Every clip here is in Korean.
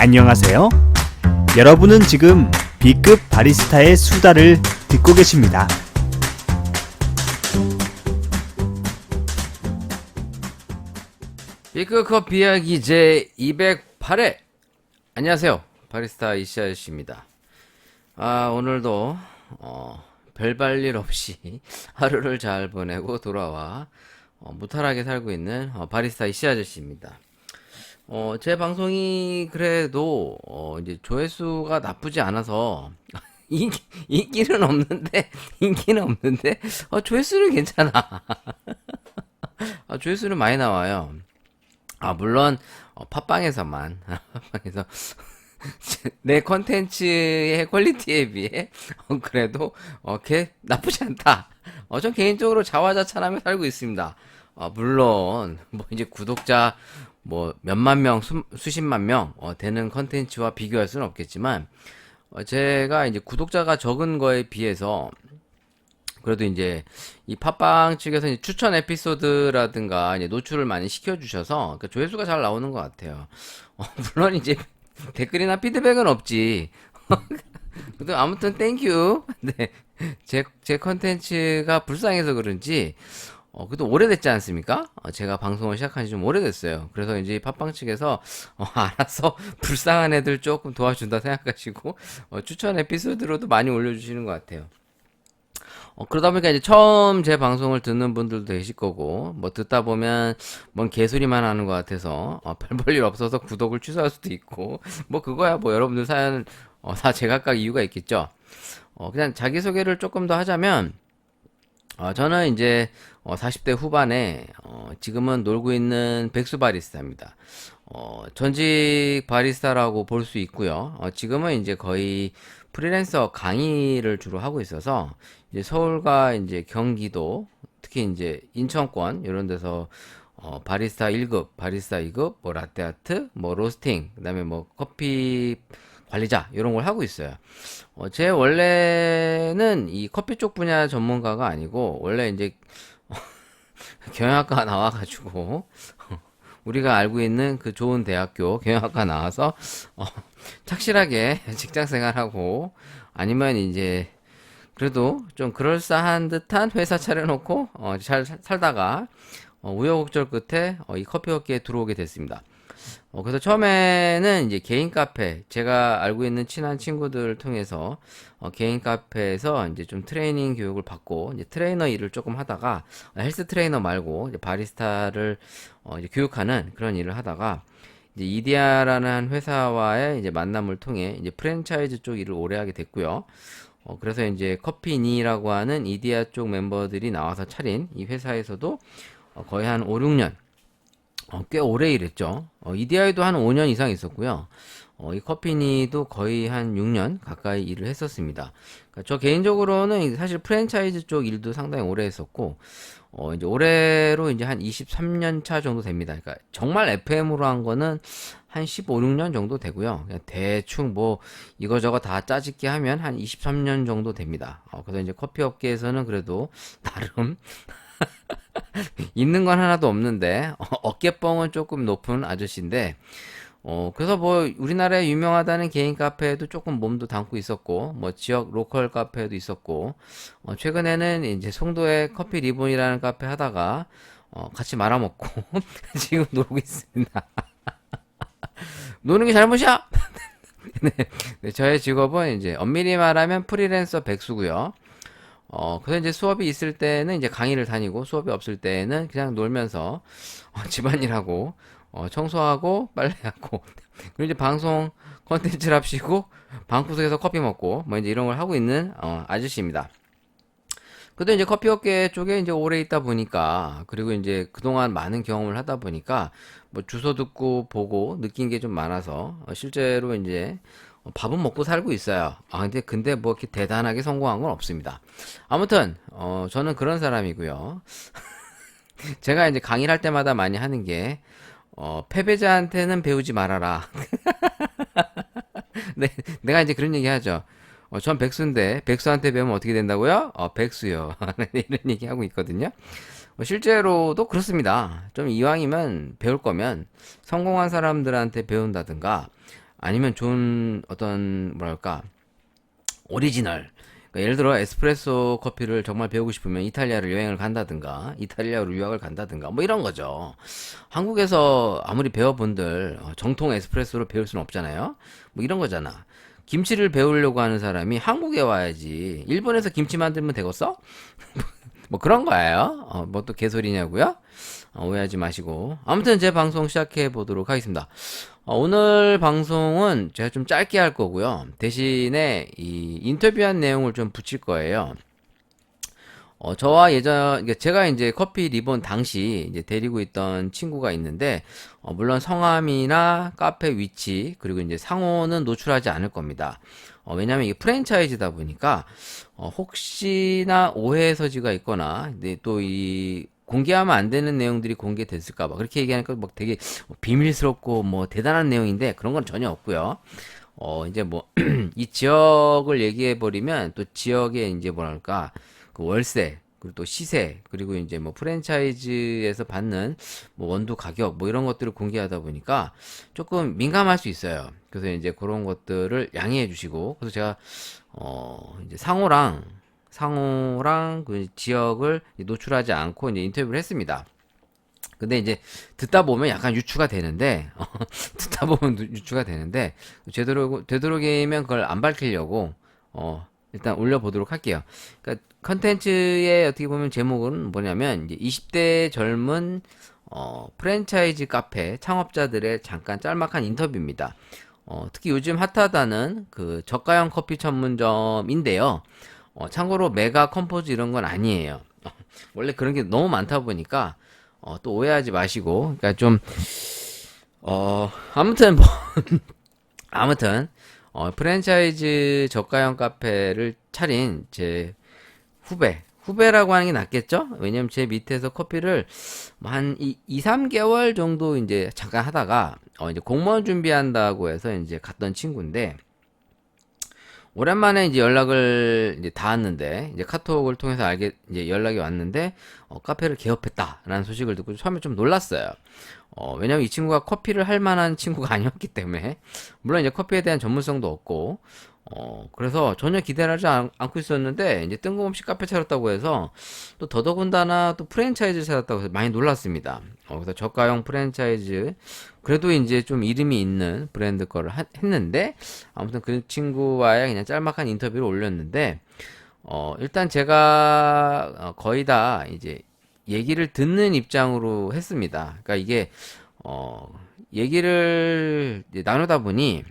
안녕하세요. 여러분은 지금 B급 바리스타의 수다를 듣고 계십니다. B급 커피 이야기 제 208회. 안녕하세요. 바리스타 이씨 아저씨입니다. 오늘도 별발일 없이 하루를 잘 보내고 돌아와 무탈하게 살고 있는 바리스타 이씨 아저씨입니다. 제 방송이 그래도 이제 조회수가 나쁘지 않아서 인기는 없는데 조회수는 괜찮아. 조회수는 많이 나와요. 물론 팟빵에서만 팟빵에서 내 컨텐츠의 퀄리티에 비해 그래도 걔 나쁘지 않다. 전 개인적으로 자화자찬하며 살고 있습니다. 물론 뭐 이제 구독자 뭐 몇만 명, 수십만 명 되는 컨텐츠와 비교할 수는 없겠지만 제가 이제 구독자가 적은 거에 비해서 그래도 이제 이 팟빵 측에서 이제 추천 에피소드라든가 이제 노출을 많이 시켜주셔서 그러니까 조회수가 잘 나오는 것 같아요. 물론 이제 댓글이나 피드백은 없지. 근데 아무튼 땡큐. 네, 제 컨텐츠가 불쌍해서 그런지 그래도 오래됐지 않습니까? 제가 방송을 시작한 지 좀 오래됐어요. 그래서 이제 팟빵 측에서 알아서 불쌍한 애들 조금 도와준다 생각하시고 추천 에피소드로도 많이 올려주시는 것 같아요. 그러다 보니까 이제 처음 제 방송을 듣는 분들도 계실 거고, 뭐 듣다 보면 뭔 개소리만 하는 것 같아서, 별 볼 일 없어서 구독을 취소할 수도 있고, 뭐 그거야 뭐 여러분들 사연, 다 제각각 이유가 있겠죠. 그냥 자기소개를 조금 더 하자면, 저는 이제 40대 후반에, 지금은 놀고 있는 백수 바리스타입니다. 전직 바리스타라고 볼 수 있고요. 지금은 이제 거의 프리랜서 강의를 주로 하고 있어서 이제 서울과 이제 경기도 특히 이제 인천권 이런 데서 바리스타 1급, 바리스타 2급, 뭐 라떼아트, 뭐 로스팅, 그다음에 뭐 커피 관리자 이런 걸 하고 있어요. 제 원래는 이 커피 쪽 분야 전문가가 아니고 원래 이제 경영학과 나와가지고 우리가 알고 있는 그 좋은 대학교 경영학과 나와서 착실하게 직장 생활하고 아니면 이제 그래도 좀 그럴싸한 듯한 회사 차려놓고 잘 살다가 우여곡절 끝에 이 커피 업계에 들어오게 됐습니다. 그래서 처음에는 이제 개인 카페, 제가 알고 있는 친한 친구들을 통해서 개인 카페에서 이제 좀 트레이닝 교육을 받고 이제 트레이너 일을 조금 하다가 헬스 트레이너 말고 이제 바리스타를 이제 교육하는 그런 일을 하다가 이제 이디야라는 회사와의 이제 만남을 통해 이제 프랜차이즈 쪽 일을 오래 하게 됐고요. 그래서 이제 커피니라고 하는 이디야 쪽 멤버들이 나와서 차린 이 회사에서도 거의 한 5, 6년 꽤 오래 일했죠. 이디야에도 한 5년 이상 있었고요. 이 커피니도 거의 한 6년 가까이 일을 했었습니다. 그러니까 저 개인적으로는 사실 프랜차이즈 쪽 일도 상당히 오래 했었고, 이제 올해로 이제 한 23년 차 정도 됩니다. 그러니까 정말 FM으로 한 거는 한 15, 16년 정도 되고요. 그냥 대충 뭐 이거저거 다 짜집기 하면 한 23년 정도 됩니다. 그래서 이제 커피 업계에서는 그래도 나름 있는 건 하나도 없는데 어깨뻥은 조금 높은 아저씨인데 그래서 뭐 우리나라에 유명하다는 개인 카페에도 조금 몸도 담고 있었고 뭐 지역 로컬 카페도 있었고 최근에는 이제 송도에 커피 리본이라는 카페 하다가 같이 말아먹고 지금 놀고 있습니다. 노는 게 잘못이야. 네, 네, 저의 직업은 이제 엄밀히 말하면 프리랜서 백수고요. 그래서 이제 수업이 있을 때는 이제 강의를 다니고 수업이 없을 때는 그냥 놀면서 집안일하고 청소하고 빨래하고 그리고 이제 방송 컨텐츠랍시고 방구석에서 커피 먹고 뭐 이제 이런 걸 하고 있는 아저씨입니다. 그래도 이제 커피 업계 쪽에 이제 오래 있다 보니까 그리고 이제 그동안 많은 경험을 하다 보니까 뭐 주소 듣고 보고 느낀 게 좀 많아서 실제로 이제 밥은 먹고 살고 있어요. 근데 뭐 이렇게 대단하게 성공한 건 없습니다. 아무튼 저는 그런 사람이고요. 제가 이제 강의를 할 때마다 많이 하는 게 패배자한테는 배우지 말아라. 네, 내가 이제 그런 얘기 하죠. 전 백수인데 백수한테 배우면 어떻게 된다고요? 백수요. 이런 얘기 하고 있거든요. 실제로도 그렇습니다. 좀 이왕이면 배울 거면 성공한 사람들한테 배운다든가 아니면 좋은 어떤 뭐랄까 오리지널. 그러니까 예를 들어 에스프레소 커피를 정말 배우고 싶으면 이탈리아를 여행을 간다든가 이탈리아로 유학을 간다든가 뭐 이런 거죠. 한국에서 아무리 배워본들 정통 에스프레소를 배울 수는 없잖아요. 뭐 이런 거잖아. 김치를 배우려고 하는 사람이 한국에 와야지. 일본에서 김치 만들면 되겠어? 뭐 그런 거예요. 뭐 또 개소리냐고요? 오해하지 마시고. 아무튼 제 방송 시작해 보도록 하겠습니다. 오늘 방송은 제가 좀 짧게 할 거고요. 대신에 이 인터뷰한 내용을 좀 붙일 거예요. 저와 그러니까 제가 이제 커피 리본 당시 이제 데리고 있던 친구가 있는데, 물론 성함이나 카페 위치, 그리고 이제 상호는 노출하지 않을 겁니다. 왜냐면 이게 프랜차이즈다 보니까, 혹시나 오해 소지가 있거나, 근데 또 이, 공개하면 안 되는 내용들이 공개됐을까봐. 그렇게 얘기하니까 막 되게 비밀스럽고 뭐 대단한 내용인데 그런 건 전혀 없고요. 이제 뭐, 이 지역을 얘기해버리면 또 지역에 이제 뭐랄까, 그 월세, 그리고 또 시세, 그리고 이제 뭐 프랜차이즈에서 받는 뭐 원두 가격, 뭐 이런 것들을 공개하다 보니까 조금 민감할 수 있어요. 그래서 이제 그런 것들을 양해해 주시고, 그래서 제가, 이제 상호랑 그 지역을 노출하지 않고 이제 인터뷰를 했습니다. 근데 이제 듣다 보면 약간 유추가 되는데, 듣다 보면 유추가 되는데, 되도록이면 그걸 안 밝히려고, 일단 올려보도록 할게요. 그러니까 컨텐츠의 어떻게 보면 제목은 뭐냐면, 이제 20대 젊은, 프랜차이즈 카페 창업자들의 잠깐 짤막한 인터뷰입니다. 특히 요즘 핫하다는 그 저가형 커피 전문점인데요. 참고로 메가 컴포즈 이런 건 아니에요. 원래 그런 게 너무 많다 보니까, 또 오해하지 마시고, 그러니까 좀, 아무튼 뭐, 아무튼, 프랜차이즈 저가형 카페를 차린 제 후배라고 하는 게 낫겠죠? 왜냐면 제 밑에서 커피를 뭐한 2, 3개월 정도 이제 잠깐 하다가, 이제 공무원 준비한다고 해서 이제 갔던 친구인데, 오랜만에 이제 연락을 이제 닿았는데, 이제 카톡을 통해서 이제 연락이 왔는데, 카페를 개업했다라는 소식을 듣고 처음에 좀 놀랐어요. 왜냐면 이 친구가 커피를 할 만한 친구가 아니었기 때문에, 물론 이제 커피에 대한 전문성도 없고, 그래서 전혀 기대를 하지 않고 있었는데, 이제 뜬금없이 카페 차렸다고 해서, 또 더더군다나 또 프랜차이즈 차렸다고 해서 많이 놀랐습니다. 그래서 저가형 프랜차이즈, 그래도 이제 좀 이름이 있는 브랜드 거를 했는데, 아무튼 그 친구와의 그냥 짤막한 인터뷰를 올렸는데, 일단 제가 거의 다 이제 얘기를 듣는 입장으로 했습니다. 그러니까 이게, 얘기를 이제 나누다 보니,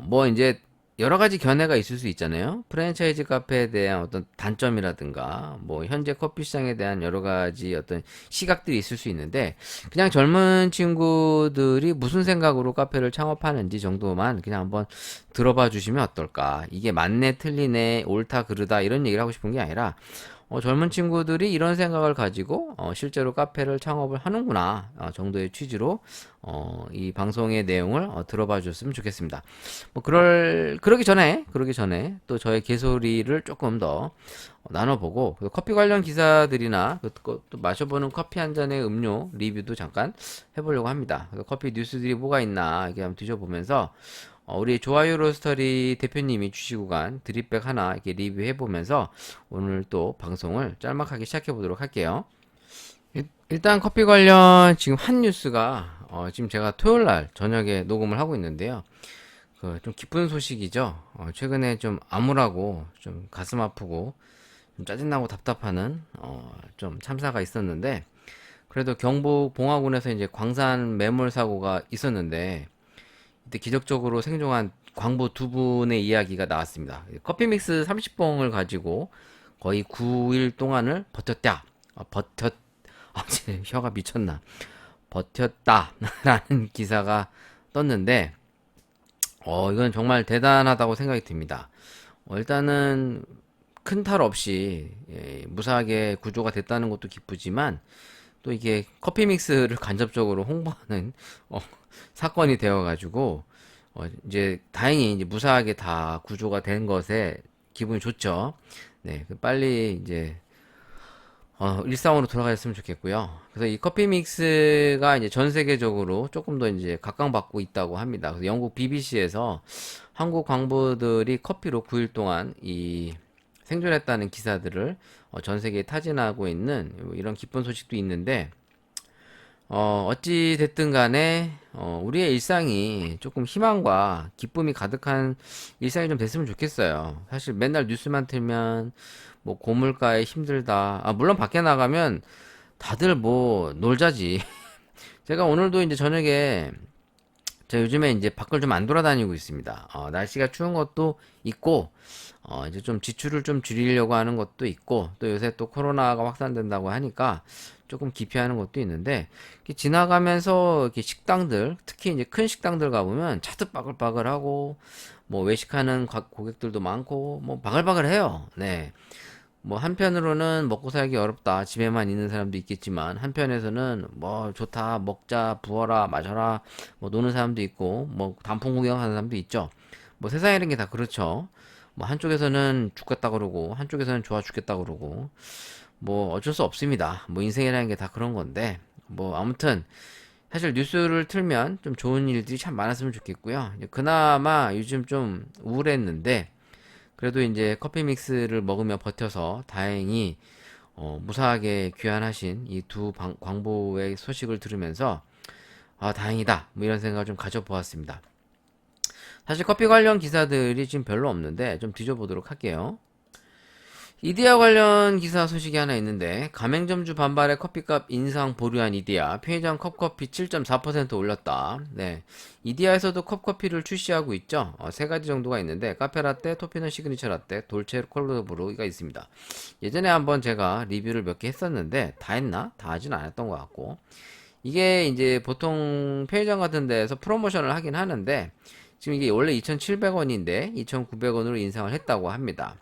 뭐 이제 여러 가지 견해가 있을 수 있잖아요. 프랜차이즈 카페에 대한 어떤 단점이라든가, 뭐 현재 커피 시장에 대한 여러 가지 어떤 시각들이 있을 수 있는데, 그냥 젊은 친구들이 무슨 생각으로 카페를 창업하는지 정도만 그냥 한번 들어봐 주시면 어떨까. 이게 맞네, 틀리네, 옳다, 그르다 이런 얘기를 하고 싶은 게 아니라, 젊은 친구들이 이런 생각을 가지고 실제로 카페를 창업을 하는구나 정도의 취지로 이 방송의 내용을 들어봐 주셨으면 좋겠습니다. 뭐 그러기 전에 또 저의 개소리를 조금 더 나눠보고 커피 관련 기사들이나 또 마셔보는 커피 한 잔의 음료 리뷰도 잠깐 해보려고 합니다. 커피 뉴스들이 뭐가 있나 이렇게 한번 뒤져보면서 우리 좋아요 로스터리 대표님이 주시고 간 드립백 하나 이렇게 리뷰해보면서 오늘 또 방송을 짤막하게 시작해보도록 할게요. 일단 커피 관련 지금 한 뉴스가 지금 제가 토요일날 저녁에 녹음을 하고 있는데요. 좀 기쁜 소식이죠. 최근에 좀 암울하고 좀 가슴 아프고 좀 짜증나고 답답하는 좀 참사가 있었는데 그래도 경북 봉화군에서 이제 광산 매몰 사고가 있었는데 이때 기적적으로 생존한 광부 두 분의 이야기가 나왔습니다. 커피 믹스 30봉을 가지고 거의 9일 동안을 버텼다. 제 혀가 미쳤나. 버텼다라는 기사가 떴는데, 이건 정말 대단하다고 생각이 듭니다. 일단은 큰 탈 없이 무사하게 구조가 됐다는 것도 기쁘지만, 또 이게 커피 믹스를 간접적으로 홍보하는 사건이 되어가지고 이제 다행히 이제 무사하게 다 구조가 된 것에 기분이 좋죠. 네, 빨리 이제 일상으로 돌아가셨으면 좋겠고요. 그래서 이 커피 믹스가 이제 전 세계적으로 조금 더 이제 각광받고 있다고 합니다. 그래서 영국 BBC에서 한국 광부들이 커피로 9일 동안 이 생존했다는 기사들을 전 세계에 타진하고 있는 이런 기쁜 소식도 있는데, 어찌 됐든 간에, 우리의 일상이 조금 희망과 기쁨이 가득한 일상이 좀 됐으면 좋겠어요. 사실 맨날 뉴스만 틀면, 뭐, 고물가에 힘들다. 물론 밖에 나가면 다들 뭐, 놀자지. 제가 오늘도 이제 저녁에, 제가 요즘에 이제 밖을 좀 안 돌아다니고 있습니다. 날씨가 추운 것도 있고, 이제 좀 지출을 좀 줄이려고 하는 것도 있고, 또 요새 또 코로나가 확산된다고 하니까 조금 기피하는 것도 있는데, 이렇게 지나가면서 이렇게 식당들, 특히 이제 큰 식당들 가보면 차도 빠글빠글하고, 뭐 외식하는 고객들도 많고, 뭐 바글바글해요. 네. 뭐 한편으로는 먹고 살기 어렵다, 집에만 있는 사람도 있겠지만, 한편에서는 뭐 좋다, 먹자, 부어라, 마셔라, 뭐 노는 사람도 있고, 뭐 단풍 구경하는 사람도 있죠. 뭐 세상이라는 게 다 그렇죠. 뭐 한쪽에서는 죽겠다 그러고, 한쪽에서는 좋아 죽겠다 그러고, 뭐 어쩔 수 없습니다. 뭐 인생이라는 게 다 그런 건데, 뭐 아무튼 사실 뉴스를 틀면 좀 좋은 일들이 참 많았으면 좋겠고요. 그나마 요즘 좀 우울했는데, 그래도 이제 커피 믹스를 먹으며 버텨서 다행히 무사하게 귀환하신 이 두 광부의 소식을 들으면서, 다행이다, 뭐 이런 생각을 좀 가져보았습니다. 사실 커피 관련 기사들이 지금 별로 없는데 좀 뒤져보도록 할게요. 이디야 관련 기사 소식이 하나 있는데, 가맹점주 반발에 커피값 인상 보류한 이디야, 편의점 컵커피 7.4% 올렸다. 네, 이디야에서도 컵커피를 출시하고 있죠. 세 가지 정도가 있는데, 카페라떼, 토피넛 시그니처 라떼, 돌체 콜로브루가 있습니다. 예전에 한번 제가 리뷰를 몇 개 했었는데, 다 했나? 다 하진 않았던 것 같고, 이게 이제 보통 편의점 같은 데에서 프로모션을 하긴 하는데, 지금 이게 원래 2,700원인데 2,900원으로 인상을 했다고 합니다.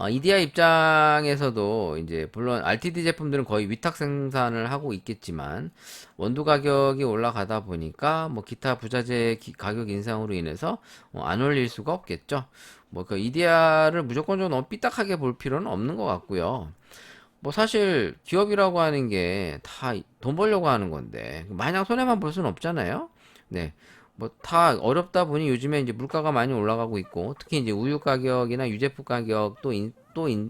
EDI 입장에서도 이제 물론 RTD 제품들은 거의 위탁 생산을 하고 있겠지만, 원두 가격이 올라가다 보니까 뭐 기타 부자재 가격 인상으로 인해서 안 올릴 수가 없겠죠. 뭐 그 EDR을 무조건적으로 너무 삐딱하게 볼 필요는 없는 것 같고요. 뭐 사실 기업이라고 하는 게 다 돈 벌려고 하는 건데 마냥 손해만 볼 수는 없잖아요. 네. 뭐 다 어렵다 보니 요즘에 이제 물가가 많이 올라가고 있고, 특히 이제 우유 가격이나 유제품 가격도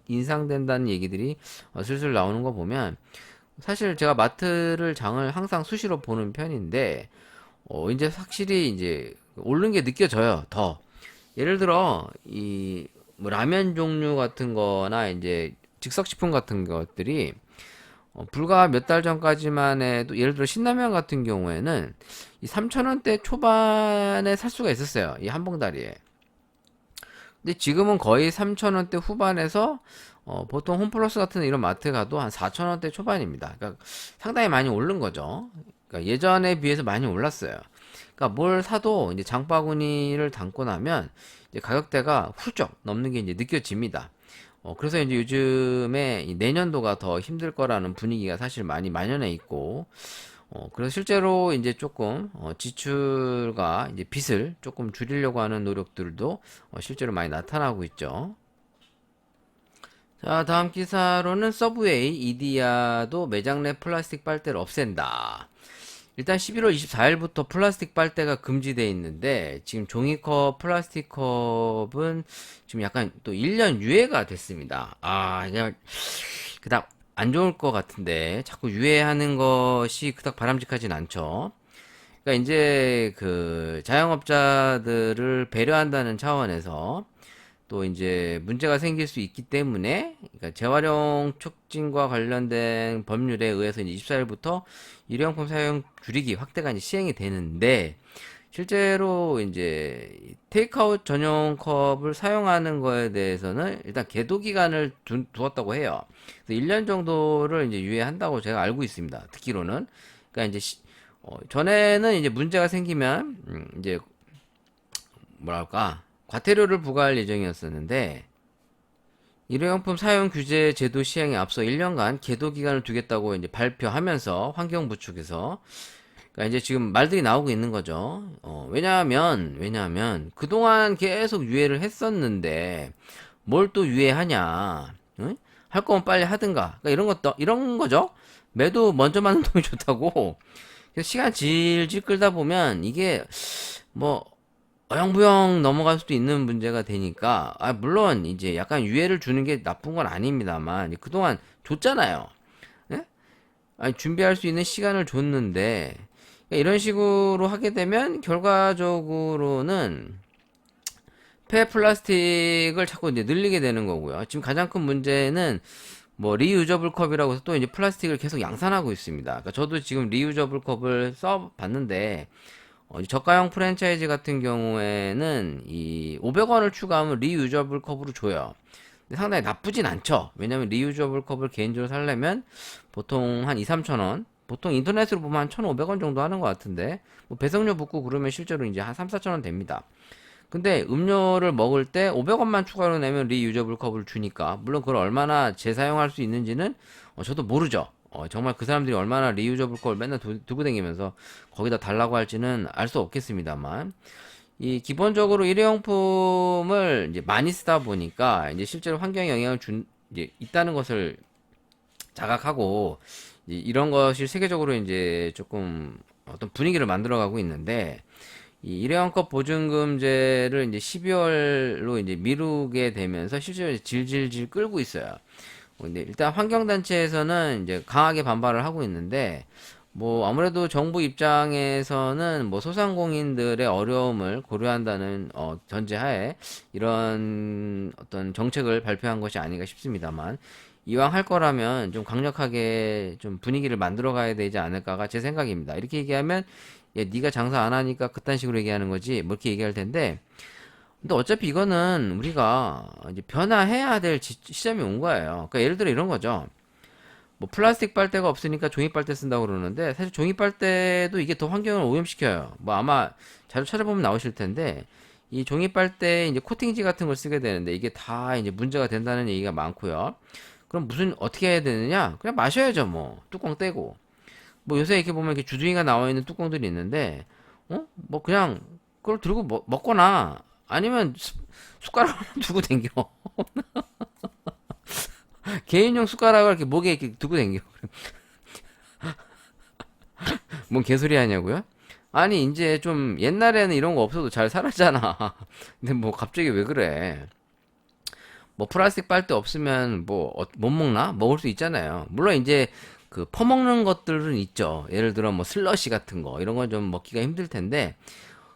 인상된다는 얘기들이 슬슬 나오는 거 보면, 사실 제가 마트를 장을 항상 수시로 보는 편인데, 이제 확실히 이제 오른 게 느껴져요. 더 예를 들어 이 뭐 라면 종류 같은 거나 이제 즉석식품 같은 것들이 불과 몇 달 전까지만 해도, 예를 들어 신라면 같은 경우에는 이 3,000원대 초반에 살 수가 있었어요. 이 한 봉다리에. 근데 지금은 거의 3,000원대 후반에서 보통 홈플러스 같은 이런 마트 가도 한 4,000원대 초반입니다. 그러니까 상당히 많이 오른 거죠. 그러니까 예전에 비해서 많이 올랐어요. 그러니까 뭘 사도 이제 장바구니를 담고 나면 이제 가격대가 훌쩍 넘는 게 이제 느껴집니다. 그래서 이제 요즘에 이 내년도가 더 힘들 거라는 분위기가 사실 많이 만연해 있고, 그래서 실제로 이제 조금, 지출과 이제 빚을 조금 줄이려고 하는 노력들도 실제로 많이 나타나고 있죠. 자, 다음 기사로는 서브웨이 이디야도 매장 내 플라스틱 빨대를 없앤다. 일단 11월 24일부터 플라스틱 빨대가 금지되어 있는데, 지금 종이컵, 플라스틱 컵은 지금 약간 또 1년 유예가 됐습니다. 이게 그닥 안 좋을 것 같은데, 자꾸 유예하는 것이 그닥 바람직하진 않죠. 그러니까 이제 그 자영업자들을 배려한다는 차원에서 또 이제 문제가 생길 수 있기 때문에, 그러니까 재활용 촉진과 관련된 법률에 의해서 이제 24일부터 일회용품 사용 줄이기 확대가 이제 시행이 되는데, 실제로 이제 테이크아웃 전용 컵을 사용하는 거에 대해서는 일단 계도 기간을 두었다고 해요. 그래서 1년 정도를 이제 유예한다고 제가 알고 있습니다. 듣기로는. 그러니까 이제 전에는 이제 문제가 생기면 이제 뭐랄까, 과태료를 부과할 예정이었었는데, 일회용품 사용 규제 제도 시행에 앞서 1년간 계도 기간을 두겠다고 이제 발표하면서, 환경부 측에서, 그러니까 이제 지금 말들이 나오고 있는 거죠. 왜냐하면 그동안 계속 유예를 했었는데 뭘 또 유예하냐? 응? 할 거면 빨리 하든가. 그러니까 이런 거죠. 매도 먼저 맞는 놈이 좋다고. 그래서 시간 질질 끌다 보면 이게 뭐 어영부영 넘어갈 수도 있는 문제가 되니까, 물론 이제 약간 유예를 주는 게 나쁜 건 아닙니다만 그동안 줬잖아요. 예? 아니, 준비할 수 있는 시간을 줬는데, 그러니까 이런 식으로 하게 되면 결과적으로는 폐 플라스틱을 자꾸 이제 늘리게 되는 거고요. 지금 가장 큰 문제는 뭐 리유저블 컵이라고 해서 또 이제 플라스틱을 계속 양산하고 있습니다. 그러니까 저도 지금 리유저블 컵을 써 봤는데, 저가형 프랜차이즈 같은 경우에는 이 500원을 추가하면 리유저블 컵으로 줘요. 근데 상당히 나쁘진 않죠. 왜냐면 리유저블 컵을 개인적으로 사려면 보통 한 2, 3천 원, 보통 인터넷으로 보면 한 1,500원 정도 하는 것 같은데, 뭐 배송료 붙고 그러면 실제로 이제 한 3, 4천 원 됩니다. 근데 음료를 먹을 때 500원만 추가로 내면 리유저블 컵을 주니까, 물론 그걸 얼마나 재사용할 수 있는지는 저도 모르죠. 정말 그 사람들이 얼마나 리유저블 컵을 맨날 두고 다니면서 거기다 달라고 할지는 알 수 없겠습니다만, 이 기본적으로 일회용품을 이제 많이 쓰다 보니까 이제 실제로 환경에 영향을 이제 있다는 것을 자각하고, 이런 것이 세계적으로 이제 조금 어떤 분위기를 만들어가고 있는데, 이 일회용컵 보증금제를 이제 12월로 이제 미루게 되면서 실제로 질질질 끌고 있어요. 근데 일단 환경단체에서는 이제 강하게 반발을 하고 있는데, 뭐 아무래도 정부 입장에서는 뭐 소상공인들의 어려움을 고려한다는 전제하에 이런 어떤 정책을 발표한 것이 아닌가 싶습니다만, 이왕 할 거라면 좀 강력하게 좀 분위기를 만들어 가야 되지 않을까가 제 생각입니다. 이렇게 얘기하면, 야, 네가 장사 안 하니까 그딴 식으로 얘기하는 거지 뭐 이렇게 얘기할 텐데, 근데 어차피 이거는 우리가 이제 변화해야 될 시점이 온 거예요. 그러니까 예를 들어 이런 거죠. 뭐 플라스틱 빨대가 없으니까 종이 빨대 쓴다고 그러는데, 사실 종이 빨대도 이게 더 환경을 오염시켜요. 뭐 아마 자료 찾아보면 나오실 텐데, 이 종이 빨대에 이제 코팅지 같은 걸 쓰게 되는데 이게 다 이제 문제가 된다는 얘기가 많고요. 그럼 어떻게 해야 되느냐? 그냥 마셔야죠, 뭐. 뚜껑 떼고. 뭐 요새 이렇게 보면 이렇게 주둥이가 나와 있는 뚜껑들이 있는데, 뭐 그냥 그걸 들고 먹거나 아니면 숟가락을 두고 댕겨. 개인용 숟가락을 이렇게 목에 이렇게 두고 댕겨. 뭔 개소리 하냐고요? 아니, 이제 좀 옛날에는 이런 거 없어도 잘 살았잖아. 근데 뭐 갑자기 왜 그래? 뭐 플라스틱 빨대 없으면 뭐 못 먹나? 먹을 수 있잖아요. 물론 이제 그 퍼먹는 것들은 있죠. 예를 들어 뭐 슬러시 같은 거 이런 건 좀 먹기가 힘들 텐데,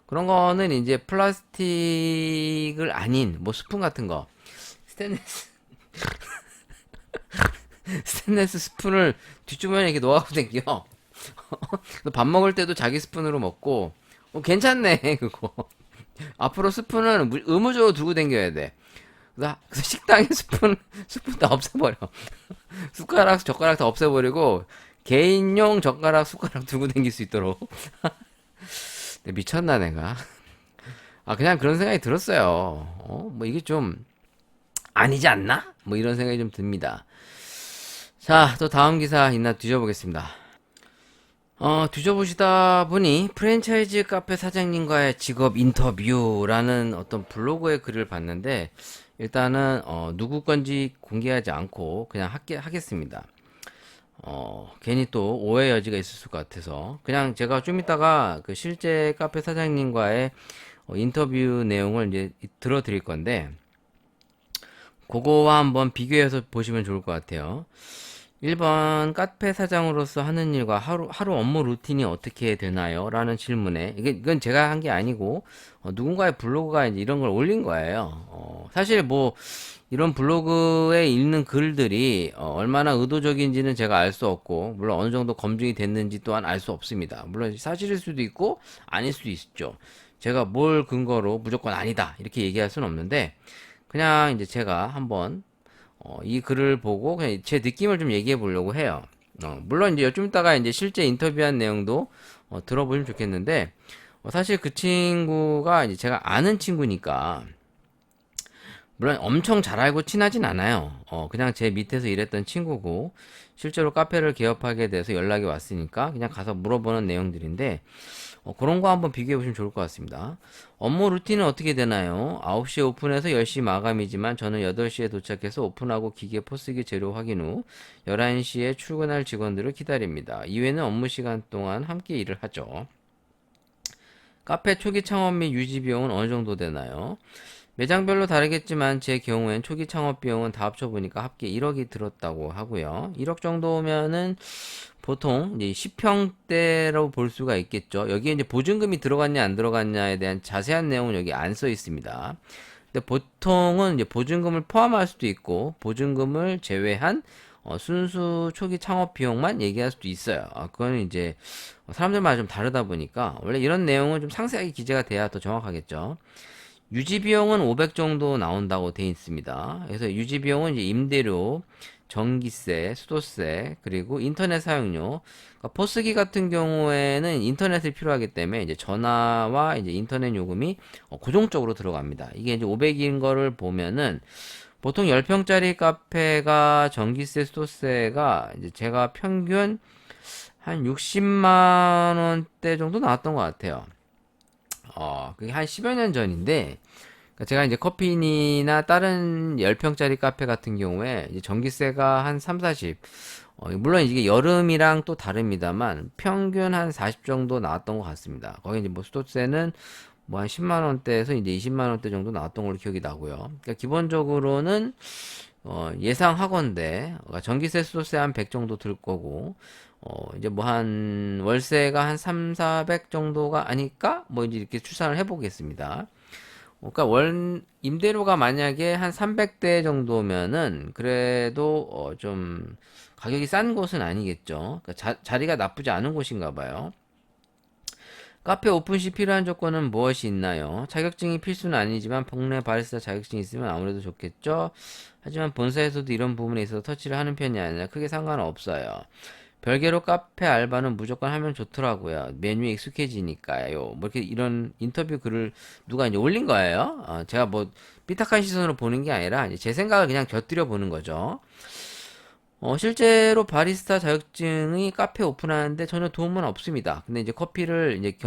그런 거는 이제 플라스틱을 아닌 뭐 스푼 같은 거, 스테인리스 스테인리스 스푼을 뒷주머니에 이렇게 놓아갖고 댕겨. 밥 먹을 때도 자기 스푼으로 먹고, 괜찮네 그거. 앞으로 스푼은 의무적으로 두고 댕겨야 돼. 그래서 식당에 스푼 다 없애버려. 숟가락, 젓가락 다 없애버리고, 개인용 젓가락, 숟가락 두고 댕길 수 있도록. 미쳤나, 내가. 그냥 그런 생각이 들었어요. 뭐 이게 좀 아니지 않나? 뭐 이런 생각이 좀 듭니다. 자, 또 다음 기사 있나 뒤져보겠습니다. 뒤져보시다 보니 프랜차이즈 카페 사장님과의 직업 인터뷰라는 어떤 블로그의 글을 봤는데, 일단은 누구 건지 공개하지 않고 그냥 하겠습니다. 괜히 또 오해 여지가 있을 것 같아서 그냥 제가 좀 이따가 그 실제 카페 사장님과의 인터뷰 내용을 이제 들어 드릴 건데, 그거와 한번 비교해서 보시면 좋을 것 같아요. 1번 카페 사장으로서 하는 일과 하루 업무 루틴이 어떻게 되나요? 라는 질문에, 이건 제가 한 게 아니고 누군가의 블로그가 이제 이런 걸 올린 거예요. 사실 뭐 이런 블로그에 읽는 글들이 얼마나 의도적인지는 제가 알 수 없고, 물론 어느 정도 검증이 됐는지 또한 알 수 없습니다. 물론 사실일 수도 있고 아닐 수도 있죠. 제가 뭘 근거로 무조건 아니다 이렇게 얘기할 수는 없는데, 그냥 이제 제가 한번 이 글을 보고 그냥 제 느낌을 좀 얘기해 보려고 해요. 물론 이제 좀 이따가 이제 실제 인터뷰한 내용도 들어보시면 좋겠는데, 사실 그 친구가 이제 제가 아는 친구니까, 물론 엄청 잘 알고 친하진 않아요. 그냥 제 밑에서 일했던 친구고, 실제로 카페를 개업하게 돼서 연락이 왔으니까 그냥 가서 물어보는 내용들인데, 그런 거 한번 비교해 보시면 좋을 것 같습니다. 업무 루틴은 어떻게 되나요? 9시에 오픈해서 10시 마감이지만 저는 8시에 도착해서 오픈하고 기계 포스기 재료 확인 후 11시에 출근할 직원들을 기다립니다. 이외에는 업무 시간 동안 함께 일을 하죠. 카페 초기 창업 및 유지 비용은 어느 정도 되나요? 매장별로 다르겠지만 제 경우엔 초기 창업 비용은 다 합쳐보니까 합계 1억이 들었다고 하고요. 1억 정도면은 보통 이제 10평대라고 볼 수가 있겠죠. 여기에 이제 보증금이 들어갔냐 안 들어갔냐에 대한 자세한 내용은 여기 안 써 있습니다. 근데 보통은 이제 보증금을 포함할 수도 있고 보증금을 제외한 순수 초기 창업 비용만 얘기할 수도 있어요. 그거는 이제 사람들마다 좀 다르다 보니까 원래 이런 내용은 좀 상세하게 기재가 돼야 더 정확하겠죠. 유지 비용은 500 정도 나온다고 돼 있습니다. 그래서 유지 비용은 이제 임대료, 전기세, 수도세, 그리고 인터넷 사용료. 그러니까 포스기 같은 경우에는 인터넷이 필요하기 때문에 이제 전화와 이제 인터넷 요금이 고정적으로 들어갑니다. 이게 이제 500인 거를 보면은 보통 10평짜리 카페가 전기세, 수도세가 이제 제가 평균 한 60만 원대 정도 나왔던 것 같아요. 그게 한 10여 년 전인데, 그러니까 제가 이제 커피니나 다른 10평짜리 카페 같은 경우에 이제 전기세가 한 3, 40, 물론 이게 여름이랑 또 다릅니다만, 평균 한 40 정도 나왔던 것 같습니다. 거기 이제 뭐 수도세는 뭐 한 10만 원대에서 이제 20만 원대 정도 나왔던 걸로 기억이 나고요. 그러니까 기본적으로는 예상하건대 전기세 수도세 한 100 정도 들 거고 이제 뭐 한 월세가 한 3, 400 정도가 아닐까? 뭐 이제 이렇게 추산을 해 보겠습니다. 그러니까 월 임대료가 만약에 한 300대 정도면은 그래도 좀 가격이 싼 곳은 아니겠죠. 그러니까 자리가 나쁘지 않은 곳인가 봐요. 카페 오픈 시 필요한 조건은 무엇이 있나요? 자격증이 필수는 아니지만 동네 바리스타 자격증이 있으면 아무래도 좋겠죠? 하지만 본사에서도 이런 부분에 있어서 터치를 하는 편이 아니라 크게 상관은 없어요. 별개로 카페 알바는 무조건 하면 좋더라고요. 메뉴에 익숙해지니까요. 뭐 이렇게 이런 인터뷰 글을 누가 이제 올린 거예요. 제가 뭐 삐딱한 시선으로 보는 게 아니라 이제 제 생각을 그냥 곁들여 보는 거죠. 실제로 바리스타 자격증이 카페 오픈하는데 전혀 도움은 없습니다. 근데 이제 커피를 이제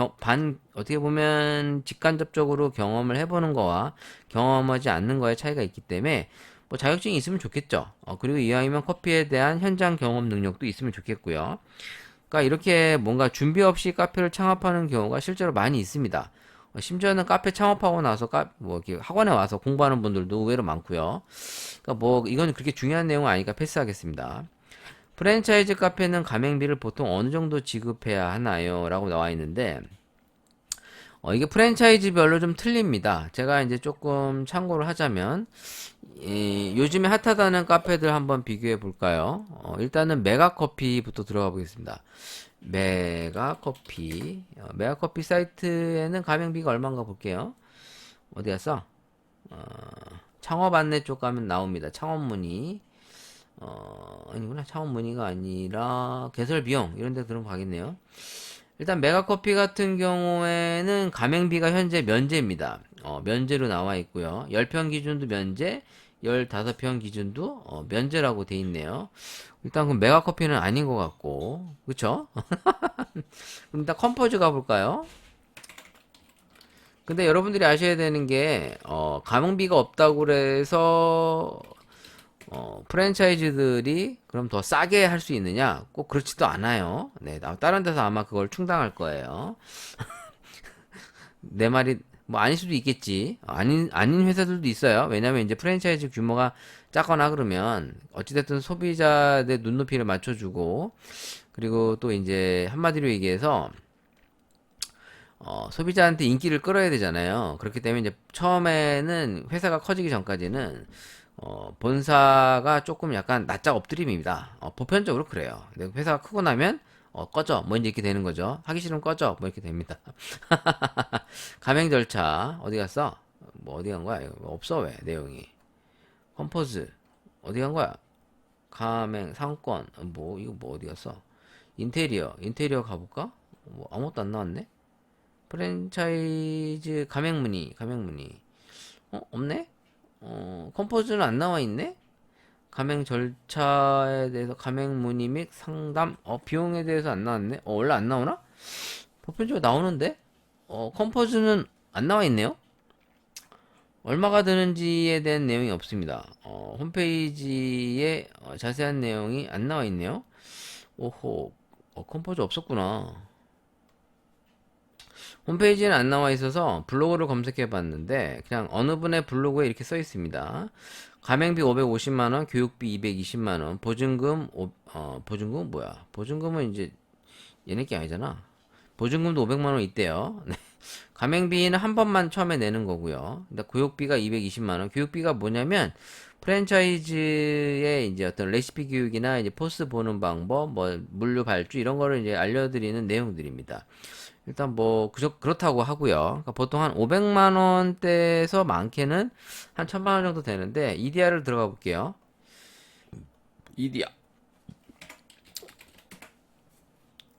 어떻게 보면 직간접적으로 경험을 해보는 거와 경험하지 않는 거의 차이가 있기 때문에 뭐 자격증이 있으면 좋겠죠. 그리고 이왕이면 커피에 대한 현장 경험 능력도 있으면 좋겠고요. 그러니까 이렇게 뭔가 준비 없이 카페를 창업하는 경우가 실제로 많이 있습니다. 심지어는 카페 창업하고 나서 뭐 이렇게 학원에 와서 공부하는 분들도 의외로 많고요. 그러니까 뭐 이건 그렇게 중요한 내용은 아니니까 패스하겠습니다. 프랜차이즈 카페는 가맹비를 보통 어느 정도 지급해야 하나요? 라고 나와 있는데 이게 프랜차이즈별로 좀 틀립니다. 제가 이제 조금 참고를 하자면 요즘에 핫하다는 카페들 한번 비교해 볼까요? 일단은 메가커피부터 들어가 보겠습니다. 메가커피 사이트에는 가맹비가 얼마인가 볼게요. 어디 갔어? 창업 안내 쪽 가면 나옵니다. 창업 문의. 아니구나. 창업 문의가 아니라 개설 비용 이런 데 들어가면 가겠네요. 일단 메가커피 같은 경우에는 가맹비가 현재 면제입니다. 면제로 나와 있고요. 10평 기준도 면제, 15평 기준도 면제라고 돼 있네요. 일단 그 메가커피는 아닌 것 같고, 그쵸? 그럼 일단 컴포즈 가볼까요? 근데 여러분들이 아셔야 되는 게, 가맹비가 없다고 그래서, 프랜차이즈들이 그럼 더 싸게 할 수 있느냐? 꼭 그렇지도 않아요. 네, 다른 데서 아마 그걸 충당할 거예요. 내 말이 뭐 아닐 수도 있겠지. 아닌 회사들도 있어요. 왜냐면 이제 프랜차이즈 규모가 작거나 그러면 어찌됐든 소비자의 눈높이를 맞춰주고 그리고 또 이제 한마디로 얘기해서 소비자한테 인기를 끌어야 되잖아요. 그렇기 때문에 이제 처음에는 회사가 커지기 전까지는 본사가 조금 약간 낯짝 엎드림입니다. 보편적으로 그래요. 근데 회사가 크고 나면 꺼져 뭐 이제 이렇게 되는 거죠. 하기 싫으면 꺼져 뭐 이렇게 됩니다. 가맹 절차 어디 갔어? 뭐 어디 간 거야? 이거 없어 왜 내용이? 컴포즈 어디 간 거야? 가맹 상권 뭐 이거 뭐 어디 갔어? 인테리어 가볼까? 뭐 아무것도 안 나왔네. 프랜차이즈 가맹문의 없네? 컴포즈는 안 나와 있네? 가맹 절차에 대해서 가맹 문의 및 상담 비용에 대해서 안 나왔네. 원래 안 나오나? 보편적으로 나오는데 컴포즈는 안 나와 있네요. 얼마가 드는지에 대한 내용이 없습니다. 홈페이지에 자세한 내용이 안 나와 있네요. 오호, 컴포즈 없었구나. 홈페이지에는 안 나와 있어서 블로그를 검색해 봤는데 그냥 어느 분의 블로그에 이렇게 써 있습니다. 가맹비 550만원, 교육비 220만원, 보증금 뭐야? 보증금은 이제 얘네 게 아니잖아. 보증금도 500만원 있대요. 네. 가맹비는 한 번만 처음에 내는 거고요. 근데 교육비가 220만원. 교육비가 뭐냐면 프랜차이즈의 이제 어떤 레시피 교육이나 이제 포스 보는 방법, 뭐 물류 발주 이런 거를 이제 알려드리는 내용들입니다. 일단 뭐 그렇다고 하고요. 그러니까 보통 한 500만 원대에서 많게는 한 1000만 원 정도 되는데 이디야를 들어가 볼게요. 이디야.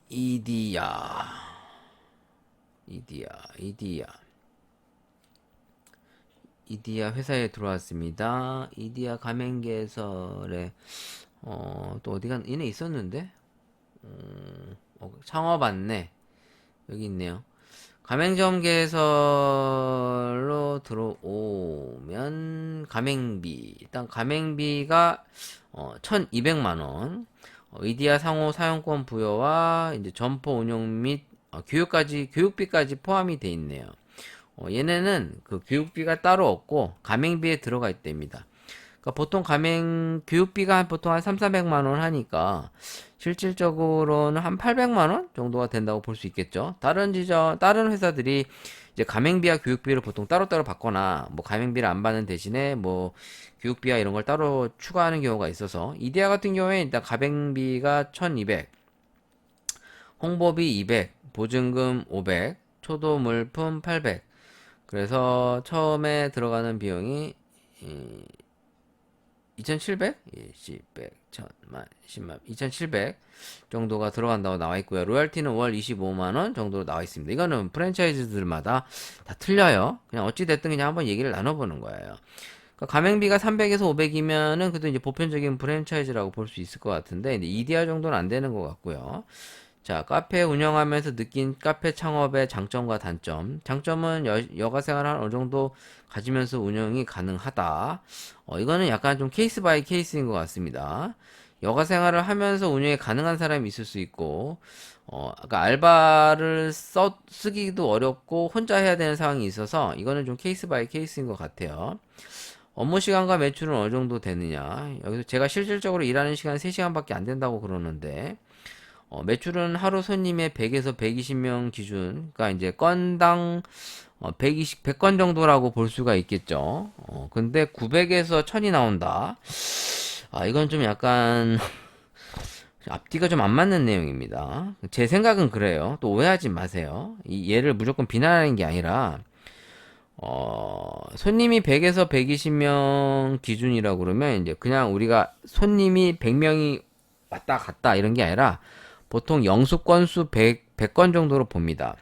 이디야. 이디야. 이디야. 이디야 회사에 들어왔습니다. 이디야 가맹개설에 또 어디가 얘네 있었는데 창업 안내 여기 있네요. 가맹점 개설로 들어오면 가맹비 일단 가맹비가 1200만원 이디야 상호 사용권 부여와 이제 점포 운영 및 교육비까지 포함이 돼 있네요. 얘네는 그 교육비가 따로 없고 가맹비에 들어가 있답니다. 그러니까 보통 교육비가 보통 한 3, 400만 원 하니까 실질적으로는 한 800만 원 정도가 된다고 볼 수 있겠죠. 다른 회사들이 이제 가맹비와 교육비를 보통 따로따로 받거나 뭐 가맹비를 안 받는 대신에 뭐 교육비와 이런 걸 따로 추가하는 경우가 있어서 이데아 같은 경우에 일단 가맹비가 1200, 홍보비 200, 보증금 500, 초도 물품 800. 그래서 처음에 들어가는 비용이 2700? 10, 100, 1000만, 10만, 2700 정도가 들어간다고 나와 있고요. 로열티는 월 25만원 정도로 나와 있습니다. 이거는 프랜차이즈들마다 다 틀려요. 그냥 어찌됐든 그냥 한번 얘기를 나눠보는 거예요. 그러니까 가맹비가 300에서 500이면은 그래도 이제 보편적인 프랜차이즈라고 볼 수 있을 것 같은데, 이제 EDR 정도는 안 되는 것 같고요. 자, 카페 운영하면서 느낀 카페 창업의 장점과 단점. 장점은 여가 생활을 어느 정도 가지면서 운영이 가능하다. 이거는 약간 좀 케이스 바이 케이스인 것 같습니다. 여가 생활을 하면서 운영이 가능한 사람이 있을 수 있고, 아까 알바를 쓰기도 어렵고 혼자 해야 되는 상황이 있어서 이거는 좀 케이스 바이 케이스인 것 같아요. 업무 시간과 매출은 어느 정도 되느냐. 여기서 제가 실질적으로 일하는 시간 3시간밖에 안 된다고 그러는데, 매출은 하루 손님의 100에서 120명 기준, 그러니까 이제 건당 100건 정도라고 볼 수가 있겠죠. 근데 900에서 1000이 나온다. 이건 좀 약간 앞뒤가 좀 안 맞는 내용입니다. 제 생각은 그래요. 또 오해하지 마세요. 얘를 무조건 비난하는 게 아니라 손님이 100에서 120명 기준이라고 그러면 이제 그냥 우리가 손님이 100명이 왔다 갔다 이런 게 아니라 보통 영수 건수 100건 정도로 봅니다.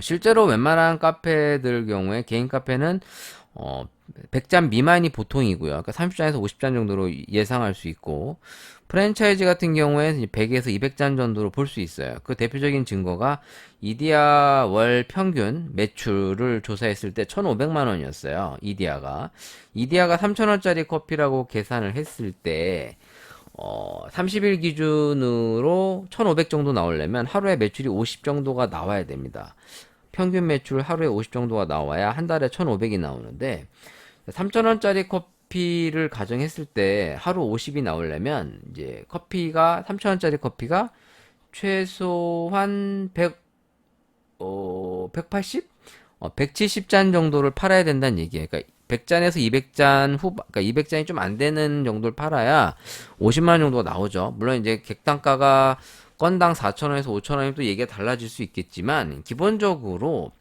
실제로 웬만한 카페들 경우에 개인 카페는 100잔 미만이 보통이고요. 그러니까 30잔에서 50잔 정도로 예상할 수 있고 프랜차이즈 같은 경우에 100에서 200잔 정도로 볼 수 있어요. 그 대표적인 증거가 이디야 월 평균 매출을 조사했을 때 1,500만 원이었어요. 이디야가 3,000원짜리 커피라고 계산을 했을 때 30일 기준으로 1,500 정도 나오려면 하루에 매출이 50 정도가 나와야 됩니다. 평균 매출 하루에 50 정도가 나와야 한 달에 1,500이 나오는데 3,000원짜리 커피를 가정했을 때 하루 50이 나오려면 이제 3,000원짜리 커피가 최소한 180? 170잔 정도를 팔아야 된다는 얘기예요. 그러니까 100잔에서 200잔 그러니까 200잔이 좀 안 되는 정도를 팔아야 50만 원 정도가 나오죠. 물론 이제 객단가가 건당 4,000원에서 5,000원이면 또 얘기가 달라질 수 있겠지만, 기본적으로,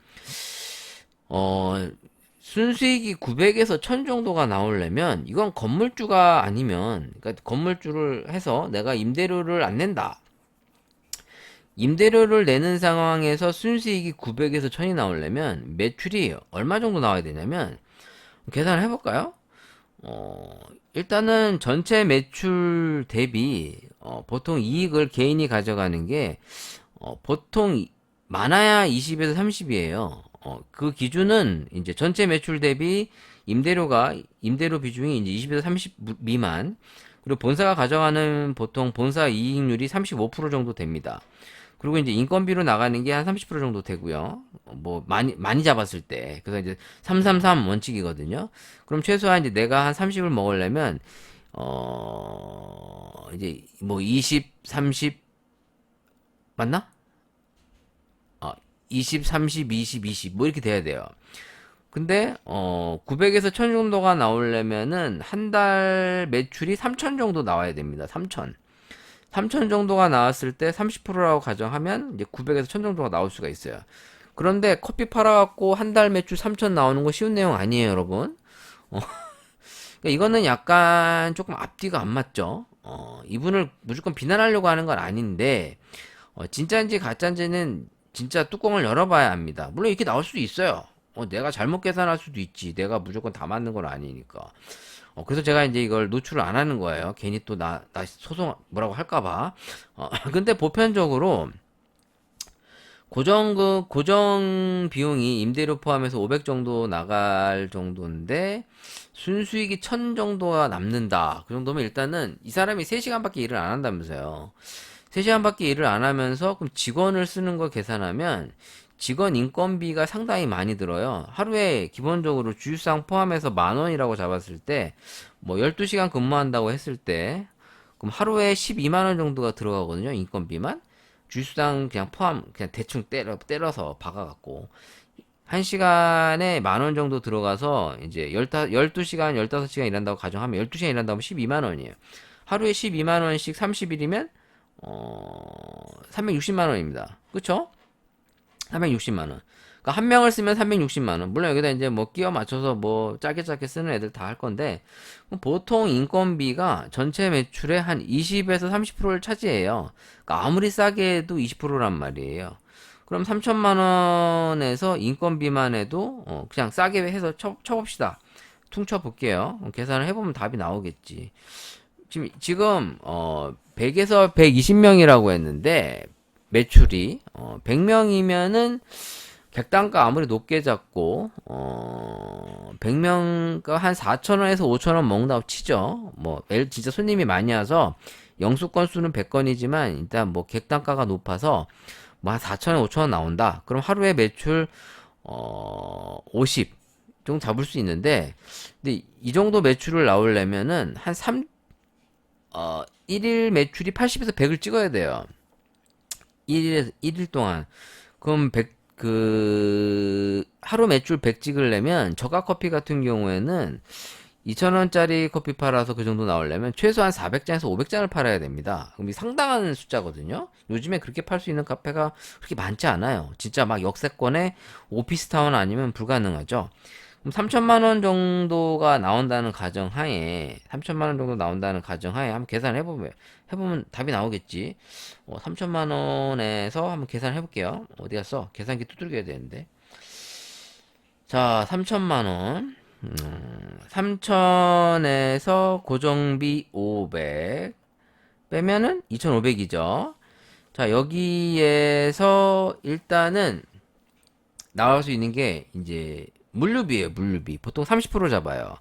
순수익이 900에서 1000 정도가 나오려면, 이건 건물주가 아니면, 그러니까 건물주를 해서 내가 임대료를 안 낸다. 임대료를 내는 상황에서 순수익이 900에서 1000이 나오려면 매출이 얼마 정도 나와야 되냐면, 계산을 해볼까요? 일단은 전체 매출 대비 보통 이익을 개인이 가져가는 게 보통 많아야 20에서 30이에요. 그 기준은 이제 전체 매출 대비 임대료 비중이 이제 20에서 30 미만. 그리고 본사가 가져가는 보통 본사 이익률이 35% 정도 됩니다. 그리고 이제 인건비로 나가는 게 한 30% 정도 되고요. 뭐 많이 잡았을 때. 그래서 이제 333 원칙이거든요. 그럼 최소한 이제 내가 한 30을 먹으려면 이제 뭐 20, 30 맞나? 20, 30, 20, 20 뭐 이렇게 돼야 돼요. 근데 900에서 1000 정도가 나오려면은 한 달 매출이 3000 정도 나와야 됩니다. 3000 정도가 나왔을 때 30%라고 가정하면 이제 900에서 1000 정도가 나올 수가 있어요. 그런데 커피 팔아갖고 한 달 매출 3000 나오는 거 쉬운 내용 아니에요, 여러분. 그러니까 이거는 약간 조금 앞뒤가 안 맞죠. 이분을 무조건 비난하려고 하는 건 아닌데, 진짜인지 가짜인지는 진짜 뚜껑을 열어봐야 합니다. 물론 이렇게 나올 수도 있어요. 내가 잘못 계산할 수도 있지. 내가 무조건 다 맞는 건 아니니까. 그래서 제가 이제 이걸 노출을 안 하는 거예요. 괜히 또 나 소송 뭐라고 할까봐. 근데 보편적으로 고정 비용이 임대료 포함해서 500 정도 나갈 정도인데, 순수익이 1000 정도가 남는다. 그 정도면 일단은 이 사람이 3시간밖에 일을 안 한다면서요. 3시간밖에 일을 안 하면서 그럼 직원을 쓰는 거 계산하면 직원 인건비가 상당히 많이 들어요. 하루에 기본적으로 주휴상 포함해서 10,000원이라고 잡았을 때, 뭐 12시간 근무한다고 했을 때, 그럼 하루에 12만 원 정도가 들어가거든요. 인건비만. 주휴수당 그냥 포함, 그냥 대충 때려서 박아갖고. 1시간에 10,000원 정도 들어가서, 이제 12시간, 15시간 일한다고 가정하면, 12시간 일한다고 하면 12만 원이에요. 하루에 12만 원씩 30일이면, 360만 원입니다. 그쵸? 360만 원. 그러니까 한 명을 쓰면 360만 원. 물론 여기다 이제 뭐 끼워 맞춰서 뭐 짧게 쓰는 애들 다 할 건데, 보통 인건비가 전체 매출의 한 20에서 30%를 차지해요. 그러니까 아무리 싸게 해도 20%란 말이에요. 그럼 3천만 원에서 인건비만 해도 그냥 싸게 해서 쳐봅시다. 퉁쳐 볼게요. 계산을 해보면 답이 나오겠지. 지금 100에서 120명이라고 했는데 매출이 100명이면은 객단가 아무리 높게 잡고 100명가 한 4,000원에서 5,000원 먹는다고 치죠. 뭐 진짜 손님이 많이 와서 영수 건수는 100건이지만 일단 뭐 객단가가 높아서 뭐 한 4,000원, 5,000원 나온다. 그럼 하루에 매출 50 정도 잡을 수 있는데, 근데 이 정도 매출을 나오려면은 한 1일 매출이 80에서 100을 찍어야 돼요. 1일 동안. 그럼 하루 매출 100 찍으려면, 저가 커피 같은 경우에는 2,000원짜리 커피 팔아서 그 정도 나오려면 최소한 400잔에서 500잔을 팔아야 됩니다. 그럼 이 상당한 숫자거든요. 요즘에 그렇게 팔 수 있는 카페가 그렇게 많지 않아요. 진짜 막 역세권에 오피스타운 아니면 불가능하죠. 그럼 3천만 원 정도가 나온다는 가정하에, 3천만 원 정도 나온다는 가정하에 한번 계산을 해보면 답이 나오겠지. 3천만 원에서 한번 계산을 해볼게요. 어디 갔어? 계산기 두들겨야 되는데. 자, 3천만 원. 3천에서 고정비 500 빼면은 2,500이죠. 자, 여기에서 일단은 나올 수 있는 게 이제 물류비예요, 물류비. 보통 30% 잡아요.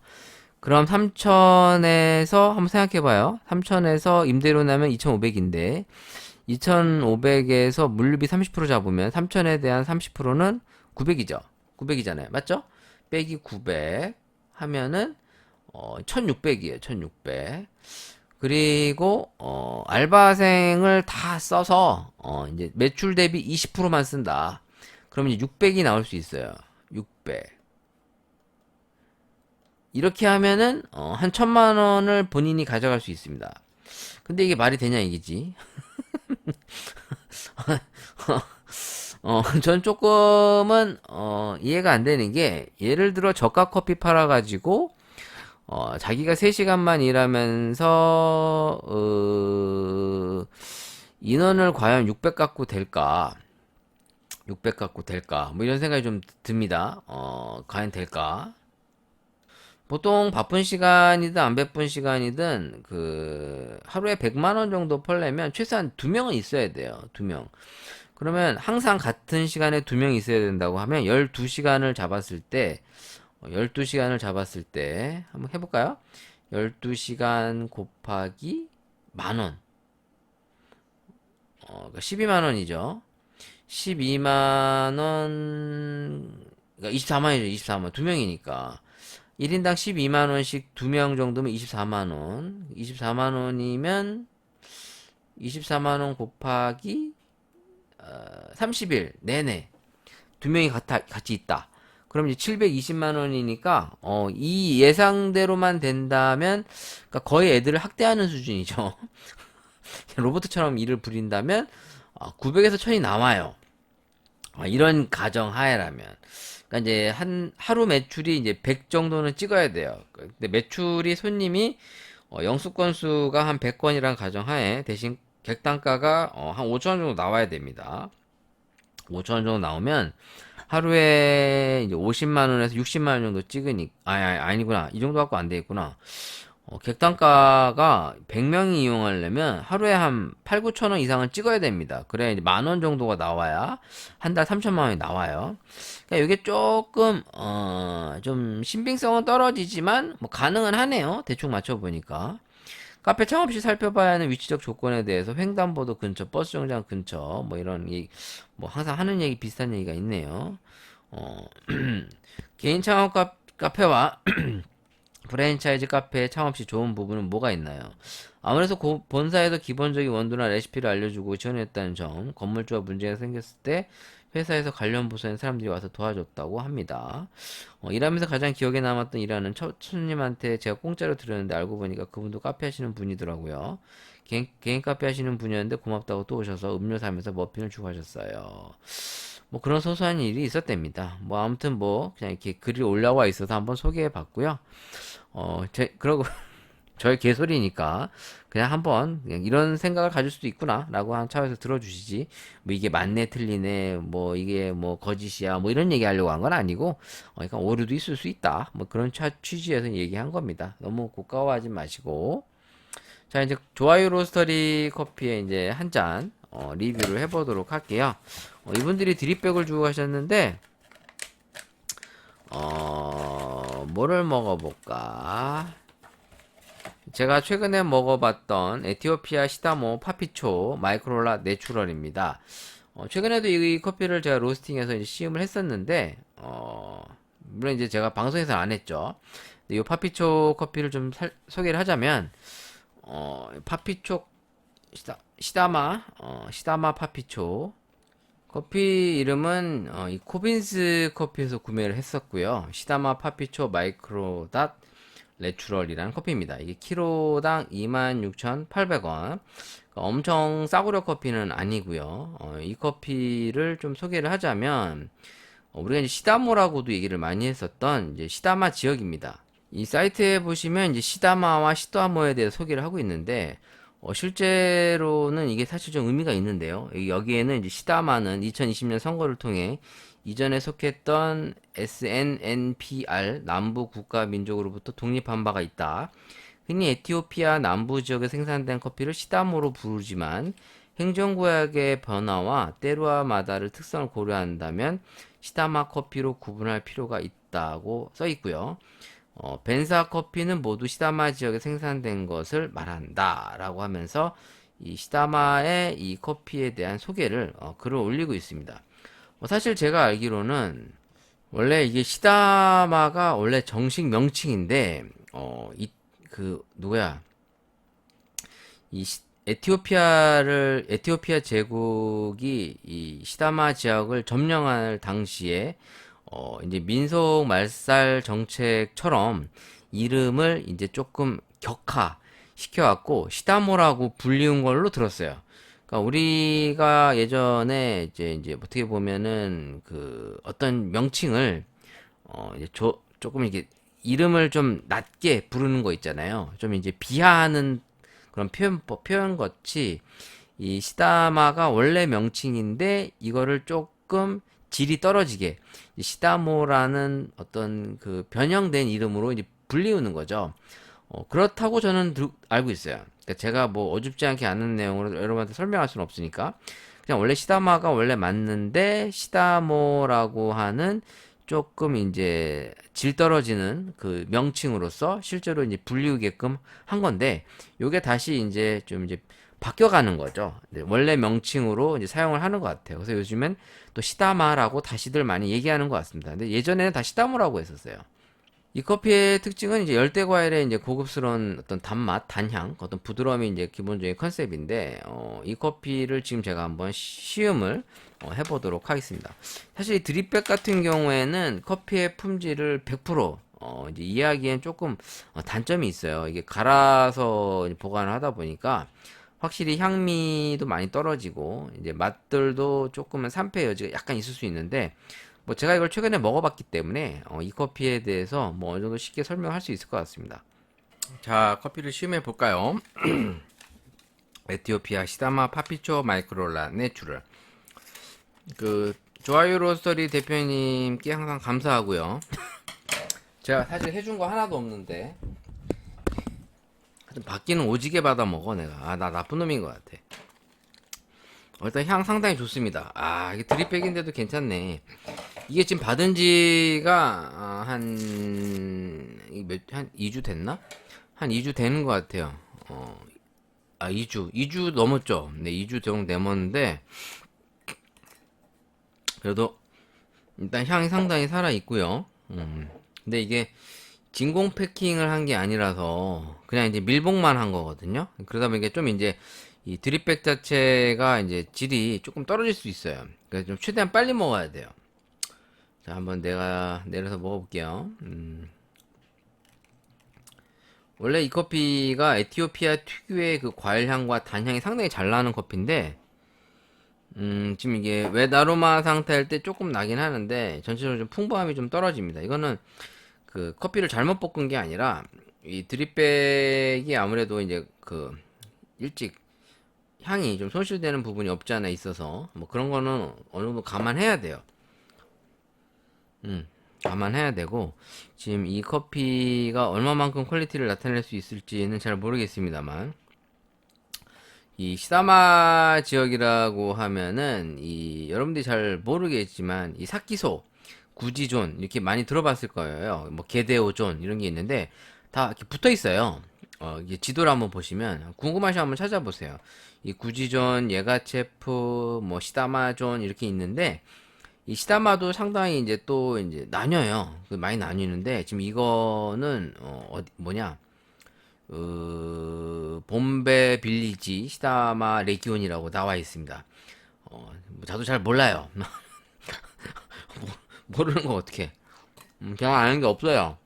그럼 3천에서 한번 생각해봐요. 3천에서 임대료 나면 2,500인데 2,500에서 물류비 30% 잡으면 3천에 대한 30%는 900이죠. 900이잖아요. 맞죠? 빼기 900 하면은 1,600이에요. 1,600. 그리고 알바생을 다 써서 이제 매출 대비 20%만 쓴다. 그럼 이제 600이 나올 수 있어요. 600. 이렇게 하면은 한 1,000만 원을 본인이 가져갈 수 있습니다. 근데 이게 말이 되냐 이기지. 전 조금은 이해가 안 되는 게, 예를 들어 저가 커피 팔아가지고 자기가 3시간만 일하면서 인원을 과연 600 갖고 될까? 600 갖고 될까? 뭐 이런 생각이 좀 듭니다. 과연 될까? 보통 바쁜 시간이든 안 바쁜 시간이든 하루에 100만 원 정도 벌려면 최소한 2명은 있어야 돼요. 2명. 그러면 항상 같은 시간에 두 명이 있어야 된다고 하면 12시간을 잡았을 때 12시간을 잡았을 때 한번 해볼까요? 12시간 곱하기 만원 12만 원이죠. 12만 원 그러니까 24만이죠. 24만 두 명이니까 1인당 12만 원씩 두 명 정도면 24만 원. 24만 원이면 24만 원 곱하기 30일 내내 두 명이 같이 있다. 그럼 이제 720만 원이니까 이 예상대로만 된다면 그러니까 거의 애들을 학대하는 수준이죠. 로봇처럼 일을 부린다면 900에서 1000이 나와요. 이런 가정 하에라면. 그러니까 이제 하루 매출이 이제 100 정도는 찍어야 돼요. 근데 매출이 손님이 영수 건수가 한 100건이란 가정 하에 대신 객단가가 한 5천 원 정도 나와야 됩니다. 5천 원 정도 나오면 하루에 이제 50만 원에서 60만 원 정도 찍으니 아니구나. 이 정도 갖고 안 되겠구나. 객단가가 100명이 이용하려면 하루에 한 8, 9천 원 이상은 찍어야 됩니다. 그래야 이제 만원 정도가 나와야 한 달 3천만 원이 나와요. 그러니까 이게 조금 좀 신빙성은 떨어지지만 뭐 가능은 하네요. 대충 맞춰보니까. 카페 창업시 살펴봐야 하는 위치적 조건에 대해서 횡단보도 근처, 버스 정류장 근처 뭐 이런 뭐 항상 하는 얘기 비슷한 얘기가 있네요. 개인 창업 카페와 프랜차이즈 카페 창업 시 좋은 부분은 뭐가 있나요? 아무래도 본사에서 기본적인 원두나 레시피를 알려주고 지원했다는 점, 건물주와 문제가 생겼을 때 회사에서 관련 부서에 있는 사람들이 와서 도와줬다고 합니다. 일하면서 가장 기억에 남았던 일하는 첫 손님한테 제가 공짜로 드렸는데 알고 보니까 그분도 카페 하시는 분이더라고요. 개인 카페 하시는 분이었는데 고맙다고 또 오셔서 음료 사면서 머핀을 주고 하셨어요. 뭐 그런 소소한 일이 있었답니다. 뭐 아무튼 뭐 그냥 이렇게 글이 올라와 있어서 한번 소개해 봤고요. 그러고 저의 개소리니까 그냥 한번 그냥 이런 생각을 가질 수도 있구나라고 한 차원에서 들어주시지. 뭐 이게 맞네 틀리네 뭐 이게 뭐 거짓이야 뭐 이런 얘기하려고 한 건 아니고 그러니까 오류도 있을 수 있다. 뭐 그런 취지에서 얘기한 겁니다. 너무 고가워하지 마시고. 자 이제 좋아요 로스터리 커피에 이제 한 잔 리뷰를 해보도록 할게요. 이분들이 드립백을 주고 가셨는데 뭐를 먹어볼까? 제가 최근에 먹어봤던 에티오피아 시다모 파피초 마이크로라 내추럴입니다. 최근에도 이 커피를 제가 로스팅해서 이제 시음을 했었는데, 물론 이제 제가 방송에서 안 했죠. 근데 이 파피초 커피를 좀 소개를 하자면, 파피초 시다마 파피초 커피 이름은 이 코빈스 커피에서 구매를 했었고요. 시다마 파피초 마이크로닷 내추럴이라는 커피입니다. 이게 키로당 26,800원. 엄청 싸구려 커피는 아니고요. 이 커피를 좀 소개를 하자면 우리가 이제 시다모라고도 얘기를 많이 했었던 이제 시다마 지역입니다. 이 사이트에 보시면 이제 시다마와 시다모에 대해서 소개를 하고 있는데 실제로는 이게 사실 좀 의미가 있는데요. 여기에는 이제 시다마는 2020년 선거를 통해 이전에 속했던 SNNPR 남부 국가 민족으로부터 독립한 바가 있다. 흔히 에티오피아 남부 지역에 생산된 커피를 시다모로 부르지만 행정구역의 변화와 때루와 마다를 특성을 고려한다면 시다마 커피로 구분할 필요가 있다고 써 있고요. 벤사 커피는 모두 시다마 지역에 생산된 것을 말한다 라고 하면서 이 시다마의 이 커피에 대한 소개를 글을 올리고 있습니다. 사실 제가 알기로는 원래 이게 시다마가 원래 정식 명칭인데 누구야 에티오피아 제국이 이 시다마 지역을 점령할 당시에 이제 민속 말살 정책처럼 이름을 이제 조금 격화 시켜갖고 시다모라고 불리운 걸로 들었어요. 그러니까 우리가 예전에 이제 어떻게 보면은 그 어떤 명칭을 이제 조금 이렇게 이름을 좀 낮게 부르는 거 있잖아요. 좀 이제 비하하는 그런 표현 같이 이 시다마가 원래 명칭인데 이거를 조금 질이 떨어지게 시다모라는 어떤 그 변형된 이름으로 이제 불리우는 거죠. 그렇다고 저는 알고 있어요. 그러니까 제가 뭐 어줍지 않게 아는 내용으로 여러분한테 설명할 수는 없으니까. 그냥 원래 시다마가 원래 맞는데 시다모라고 하는 조금 이제 질 떨어지는 그 명칭으로서 실제로 이제 불리우게끔 한 건데 요게 다시 이제 좀 이제 바뀌어가는 거죠. 원래 명칭으로 이제 사용을 하는 것 같아요. 그래서 요즘엔 또 시다마라고 다시들 많이 얘기하는 것 같습니다. 근데 예전에는 다 시다모라고 했었어요. 이 커피의 특징은 이제 열대 과일의 이제 고급스러운 어떤 단맛, 단향, 어떤 부드러움이 이제 기본적인 컨셉인데, 이 커피를 지금 제가 한번 시음을 해보도록 하겠습니다. 사실 이 드립백 같은 경우에는 커피의 품질을 100% 이제 이해하기엔 조금 단점이 있어요. 이게 갈아서 보관을 하다 보니까 확실히 향미도 많이 떨어지고 이제 맛들도 조금은 산패 여지가 약간 있을 수 있는데 뭐 제가 이걸 최근에 먹어봤기 때문에 이 커피에 대해서 뭐 어느 정도 쉽게 설명할 수 있을 것 같습니다. 자, 커피를 시음해 볼까요? 에티오피아 시다마 파피초 마이크롤라 내추럴. 그 좋아요 로스터리 대표님께 항상 감사하고요. 제가 사실 해준 거 하나도 없는데 받기는 오지게 받아 먹어 내가. 나 나쁜 놈인 것 같아. 일단 향 상당히 좋습니다. 이게 드립백인데도 괜찮네. 이게 지금 받은 지가 한 2주 됐나? 한 2주 되는 것 같아요. 2주 넘었죠. 네, 2주 정도 넘었는데 그래도 일단 향이 상당히 살아 있고요. 근데 이게 진공 패킹을 한 게 아니라서 그냥 이제 밀봉만 한 거거든요. 그러다 보니까 좀 이제 이 드립백 자체가 이제 질이 조금 떨어질 수 있어요. 그래서 좀 최대한 빨리 먹어야 돼요. 자, 한번 내가 내려서 먹어볼게요. 원래 이 커피가 에티오피아 특유의 그 과일 향과 단향이 상당히 잘 나는 커피인데, 지금 이게 웹 아로마 상태일 때 조금 나긴 하는데, 전체적으로 좀 풍부함이 좀 떨어집니다. 이거는 그 커피를 잘못 볶은 게 아니라, 이 드립백이 아무래도 이제 그 일찍 향이 좀 손실되는 부분이 없지 않아 있어서, 뭐 그런 거는 어느 정도 감안해야 돼요. 감안해야 되고 지금 이 커피가 얼마만큼 퀄리티를 나타낼 수 있을지는 잘 모르겠습니다만 이 시다마 지역이라고 하면은 이 여러분들이 잘 모르겠지만 이 사키소, 구지존 이렇게 많이 들어봤을 거예요. 뭐 게데오존 이런 게 있는데 다 이렇게 붙어 있어요. 이게 지도를 한번 보시면 궁금하시면 한번 찾아보세요. 이 구지존, 예가체프, 뭐 시다마존 이렇게 있는데 이 시다마도 상당히 이제 또 이제 나뉘어요. 많이 나뉘는데 지금 이거는 어디 뭐냐 봄베 빌리지 시다마 레기온이라고 나와 있습니다. 저도 잘 몰라요. 모르는 거 어떻게? 제가 아는 게 없어요.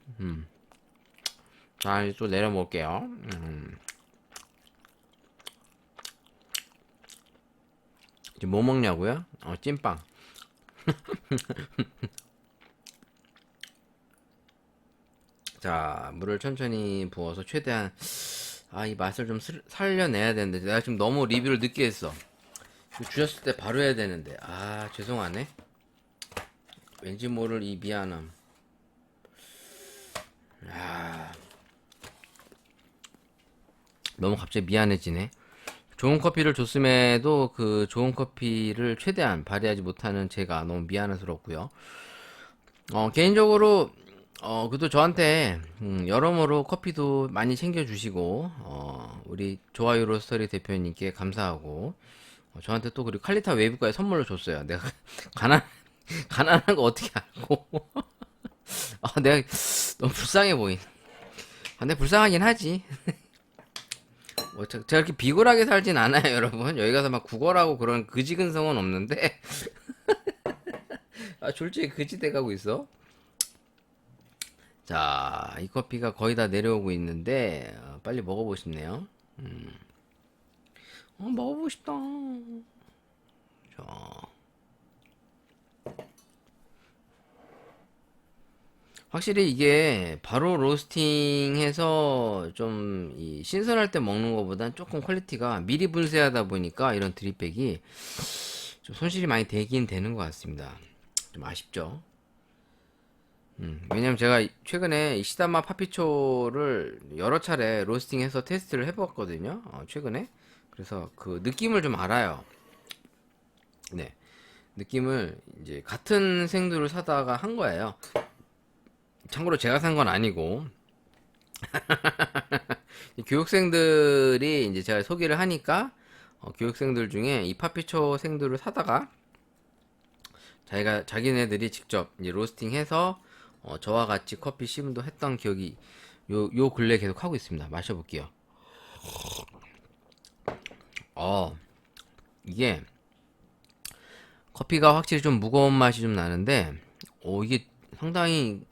자, 이제 또 내려볼게요. 지금 뭐 먹냐고요? 찐빵. 자, 물을 천천히 부어서 최대한 이 맛을 좀 살려내야 되는데 내가 지금 너무 리뷰를 늦게 했어. 주셨을 때 바로 해야 되는데 죄송하네. 왠지 모를 이 미안함. 너무 갑자기 미안해지네. 좋은 커피를 줬음에도 그 좋은 커피를 최대한 발휘하지 못하는 제가 너무 미안스럽고요. 개인적으로 그래도 저한테 여러모로 커피도 많이 챙겨주시고 우리 좋아요 로스터리 대표님께 감사하고 저한테 또 그리고 칼리타 웨이브과의 선물로 줬어요. 내가 가난한 거 어떻게 알고? 내가 너무 불쌍해 보인. 근데 불쌍하긴 하지. 제가 이렇게 비굴하게 살진 않아요, 여러분. 여기 가서 막 구걸하고 그런 그지근성은 없는데. 졸지에 그지 돼가고 있어. 자, 이 커피가 거의 다 내려오고 있는데 빨리 먹어보고 싶네요. 먹어보고 싶다. 자, 확실히 이게 바로 로스팅해서 좀 이 신선할 때 먹는 것보단 조금 퀄리티가 미리 분쇄하다 보니까 이런 드립백이 좀 손실이 많이 되긴 되는 것 같습니다. 좀 아쉽죠. 왜냐면 제가 최근에 이 시다마 파피초를 여러 차례 로스팅해서 테스트를 해봤거든요. 최근에. 그래서 그 느낌을 좀 알아요. 네. 느낌을 이제 같은 생두를 사다가 한 거예요. 참고로 제가 산 건 아니고 교육생들이 이제 제가 소개를 하니까 교육생들 중에 이 파피초 생두를 사다가 자기네들이 직접 이제 로스팅해서 저와 같이 커피 시음도 했던 기억이 요 근래 계속 하고 있습니다. 마셔볼게요. 이게 커피가 확실히 좀 무거운 맛이 좀 나는데 이게 상당히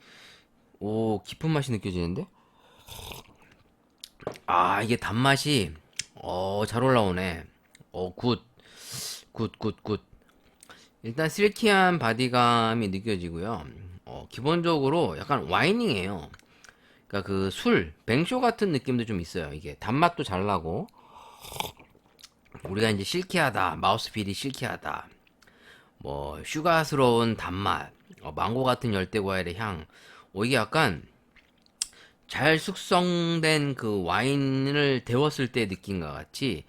깊은 맛이 느껴지는데 이게 단맛이 잘 올라오네. 굿. 일단 실키한 바디감이 느껴지고요. 기본적으로 약간 와이닝이에요. 그러니까 그 술, 뱅쇼 같은 느낌도 좀 있어요. 이게 단맛도 잘 나고 우리가 이제 실키하다, 마우스필이 실키하다, 뭐 슈가스러운 단맛, 망고 같은 열대 과일의 향, 이게 약간 잘 숙성된 그 와인을 데웠을 때 느낌과 같이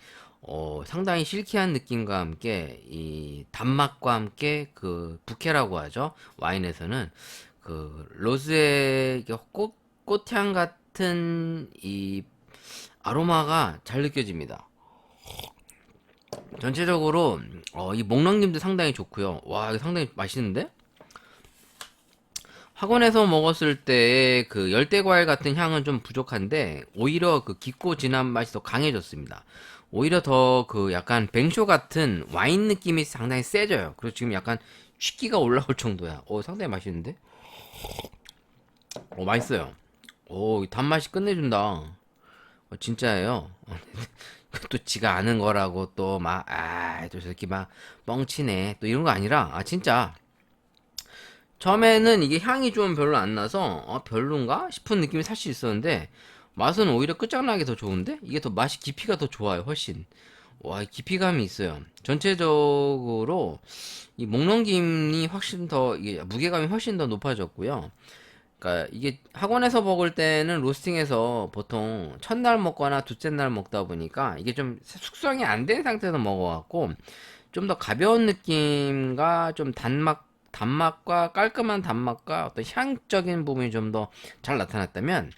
상당히 실키한 느낌과 함께 이 단맛과 함께 그 부케라고 하죠. 와인에서는 그 로즈의 꽃향 같은 이 아로마가 잘 느껴집니다. 전체적으로 이 목넘김도 상당히 좋고요. 와, 이거 상당히 맛있는데? 학원에서 먹었을 때 그 열대과일 같은 향은 좀 부족한데 오히려 그 깊고 진한 맛이 더 강해졌습니다. 오히려 더 그 약간 뱅쇼 같은 와인 느낌이 상당히 세져요. 그리고 지금 약간 취기가 올라올 정도야. 상당히 맛있는데? 맛있어요. 단맛이 끝내준다. 진짜예요. 또 지가 아는 거라고 또 막, 또 저렇게 막 뻥치네. 또 이런 거 아니라, 진짜. 처음에는 이게 향이 좀 별로 안 나서, 별론가? 싶은 느낌이 살수 있었는데, 맛은 오히려 끝장나게 더 좋은데? 이게 더 맛이 깊이가 더 좋아요, 훨씬. 와, 깊이감이 있어요. 전체적으로, 이 목넘김이 훨씬 더, 이게 무게감이 훨씬 더 높아졌고요. 그러니까 이게 학원에서 먹을 때는 로스팅해서 보통 첫날 먹거나 둘째 날 먹다 보니까 이게 좀 숙성이 안 된 상태에서 먹어갖고 좀 더 가벼운 느낌과 좀 단맛과 깔끔한 단맛과 어떤 향적인 부분이 좀 더 잘 나타났다면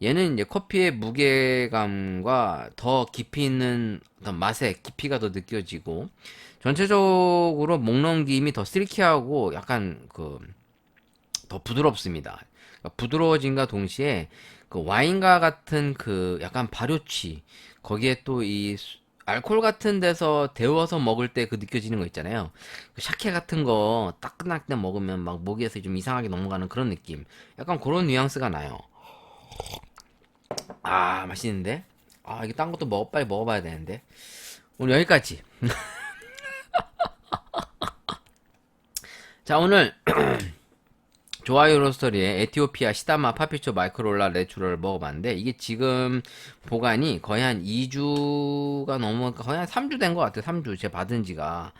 얘는 이제 커피의 무게감과 더 깊이 있는 어떤 맛의 깊이가 더 느껴지고 전체적으로 목 넘김이 더 실키하고 약간 더 부드럽습니다. 그러니까 부드러워진과 동시에 그 와인과 같은 그 약간 발효취 거기에 또 이 알코올 같은 데서 데워서 먹을 때 그 느껴지는 거 있잖아요. 그 샤케 같은 거 따끈하게 먹으면 막 목에서 좀 이상하게 넘어가는 그런 느낌. 약간 그런 뉘앙스가 나요. 맛있는데? 이게 딴 것도 빨리 먹어봐야 되는데. 오늘 여기까지. 자, 오늘 좋아요 로스터리의 에티오피아 시다마 파피초 마이크롤라 내추럴 먹어봤는데 이게 지금 보관이 거의 한 2주가 거의 한 3주 된 것 같아요. 3주 제가 받은 지가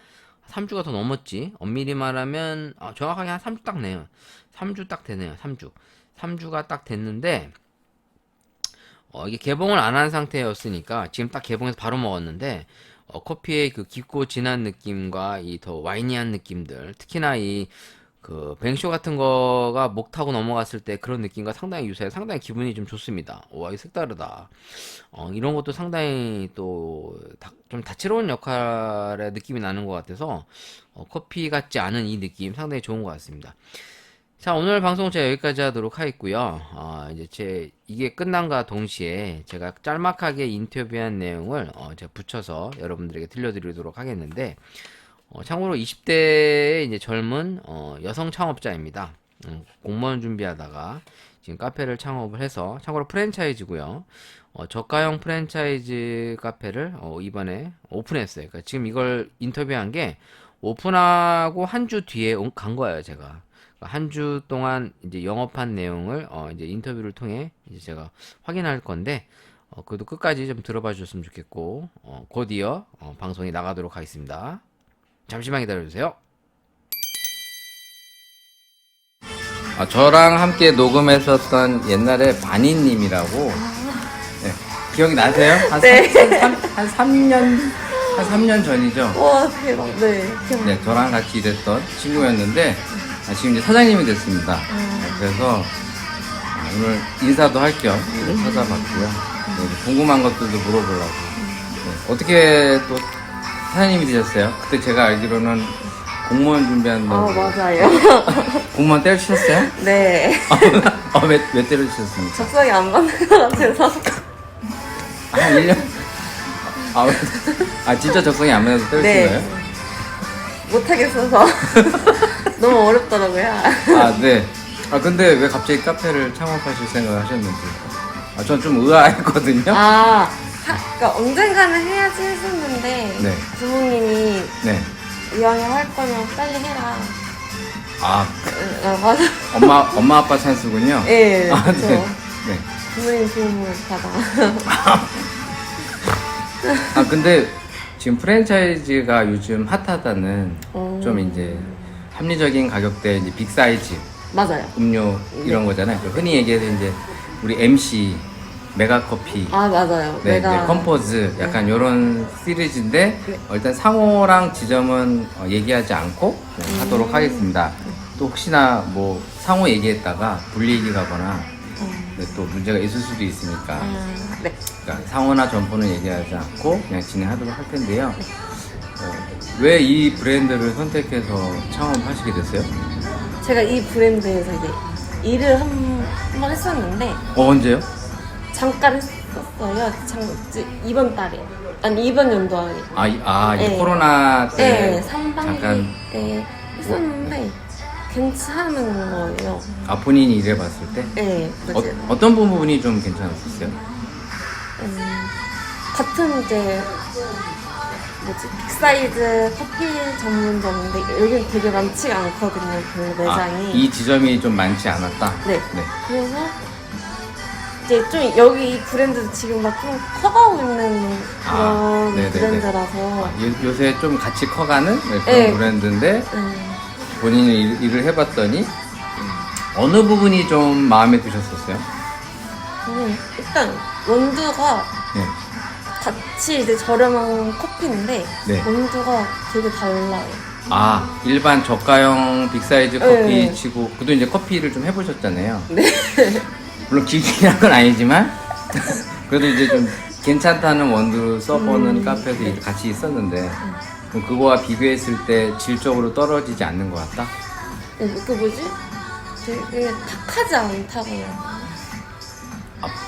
3주가 더 넘었지. 엄밀히 말하면 정확하게 한 3주 딱 내요. 3주 딱 되네요. 3주가 딱 됐는데 이게 개봉을 안 한 상태였으니까 지금 딱 개봉해서 바로 먹었는데 커피의 그 깊고 진한 느낌과 이 더 와이니한 느낌들 특히나 이 그 뱅쇼 같은 거가 목 타고 넘어갔을 때 그런 느낌과 상당히 유사해 상당히 기분이 좀 좋습니다. 와, 이거 색다르다. 이런 것도 상당히 또 좀 다채로운 역할의 느낌이 나는 것 같아서 커피 같지 않은 이 느낌 상당히 좋은 것 같습니다. 자, 오늘 방송 제가 여기까지 하도록 하겠고요. 이제 이게 끝난과 동시에 제가 짤막하게 인터뷰한 내용을 제가 붙여서 여러분들에게 들려드리도록 하겠는데 참고로 20대의 이제 젊은 여성 창업자입니다. 공무원 준비하다가 지금 카페를 창업을 해서 참고로 프랜차이즈고요. 저가형 프랜차이즈 카페를 이번에 오픈했어요. 그러니까 지금 이걸 인터뷰한 게 오픈하고 한 주 뒤에 간 거예요, 제가. 한 주 동안 이제 영업한 내용을 이제 인터뷰를 통해 이제 제가 확인할 건데 그래도 끝까지 좀 들어봐 주셨으면 좋겠고 곧 이어 방송이 나가도록 하겠습니다. 잠시만 기다려주세요. 저랑 함께 녹음했었던 옛날에 바니님이라고 기억이 나세요? 한 네. 3년 한 3년 전이죠. 와, 대박. 네. 대박. 네, 저랑 같이 일했던 친구였는데 지금 이제 사장님이 됐습니다. 그래서 오늘 인사도 할 겸 찾아봤고요. 네, 궁금한 것들도 물어보려고. 네, 어떻게 또 사장님이 되셨어요? 그때 제가 알기로는 공무원 준비한다고. 맞아요. 공무원 때려주셨어요? 네. 왜 때려주셨습니까? 적성이 안 맞는 것 같아서. 한 1년? 진짜 적성이 안 맞아서 때려주신 네. 거예요? 못하겠어서. 너무 어렵더라고요. 네. 근데 왜 갑자기 카페를 창업하실 생각을 하셨는지. 전 좀 의아했거든요. 그러니까 언젠가는 해야지 했었는데 네. 부모님이 네. 이왕에 할 거면 빨리 해라. 맞아. 엄마 아빠 찬스군요. 네, 네. 그렇죠. 네. 부모님 도움을 받아. 근데 지금 프랜차이즈가 요즘 핫하다는 어. 좀 이제 합리적인 가격대 이제 빅 사이즈 맞아요. 음료 이런 거잖아요. 흔히 얘기해서 이제 우리 MC 메가커피 맞아요. 네, 내가 네, 컴포즈 약간 이런 시리즈인데 네. 일단 상호랑 지점은 얘기하지 않고 하도록 하겠습니다. 또 혹시나 뭐 상호 얘기했다가 불리익이 가거나 네, 또 문제가 있을 수도 있으니까 네. 그러니까 상호나 점포는 얘기하지 않고 그냥 진행하도록 할 텐데요. 왜 이 브랜드를 선택해서 창업하시게 됐어요? 제가 이 브랜드에서 이제 일을 한 번 했었는데 언제요? 잠깐 했었어요. 이번 달에. 아니 이번 연도 안에. 이 네. 코로나 때 네, 3반기 잠깐 때 했었는데 괜찮은 거예요. 본인이 일해봤을 때 네, 맞아요. 어떤 부분이 좀 괜찮았었어요? 같은 이제 빅사이즈 커피 전문점인데 여긴 되게 많지가 않거든요. 그 매장이. 이 지점이 좀 많지 않았다? 네. 그래서 이제 좀 여기 이 브랜드도 지금 막 좀 커가고 있는 그런 네네네. 브랜드라서. 요새 좀 같이 커가는 그런 네. 브랜드인데 본인이 일을 해봤더니 어느 부분이 좀 마음에 드셨었어요? 저는 일단 원두가 네. 같이 이제 저렴한 커피인데 네. 원두가 되게 달라요. 일반 저가형 빅사이즈 네. 커피 치고 그도 이제 커피를 좀 해보셨잖아요. 네. 물론 길게 건 아니지만 그래도 이제 좀 괜찮다는 원두 써보는 카페도 같이 있었는데 그럼 그거와 비교했을 때 질적으로 떨어지지 않는 것 같다? 네, 그 뭐지? 되게 탁하지 않다고요.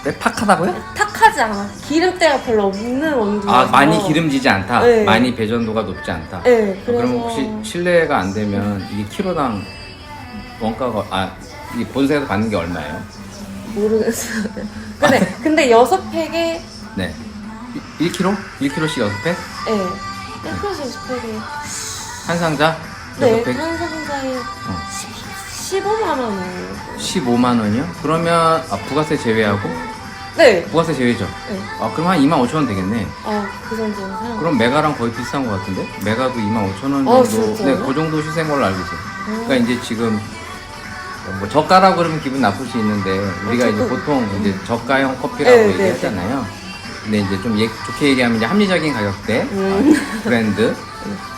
네? 팍하다고요? 탁하지 않아. 기름때가 별로 없는 원두라서. 많이 기름지지 않다? 네. 많이 배전도가 높지 않다? 네, 그래서. 그럼 혹시 실례가 안 되면 이게 키로당 원가가 이 본사에서 받는 게 얼마예요? 모르겠어요. 근데 6팩에 네. 1kg? 1kg씩 6팩? 네. 1kg씩 6팩에 한 상자? 네, 6팩? 한 상자에 15만 원. 15만 원이요? 그러면 부가세 제외하고? 네. 부가세 제외죠? 네. 그럼 한 25,000원 되겠네. 그 정도는 사용. 그럼 메가랑 거의 비슷한 것 같은데? 메가도 25,000원 정도. 진짜요? 네, 그 정도 시세인 걸로 알고 있어요. 그러니까 이제 지금 뭐 저가라고 그러면 기분 나쁠 수 있는데 우리가 이제 보통 이제 저가형 커피라고 네, 얘기하잖아요. 근데 이제 좀 좋게 얘기하면 이제 합리적인 가격대 브랜드.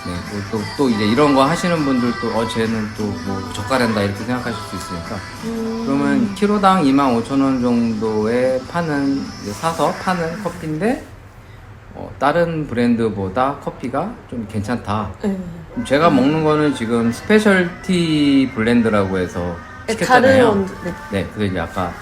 네, 또 이제 이런 거 하시는 분들도 쟤는 또 뭐 저가된다 이렇게 생각하실 수 있으니까 그러면 키로당 25,000원 정도에 이제 사서 파는 커피인데 다른 브랜드보다 커피가 좀 괜찮다. 제가 먹는 거는 지금 스페셜티 블렌드라고 해서 다른 시켰잖아요. 원두. 네. 네, 그래서 이제 아까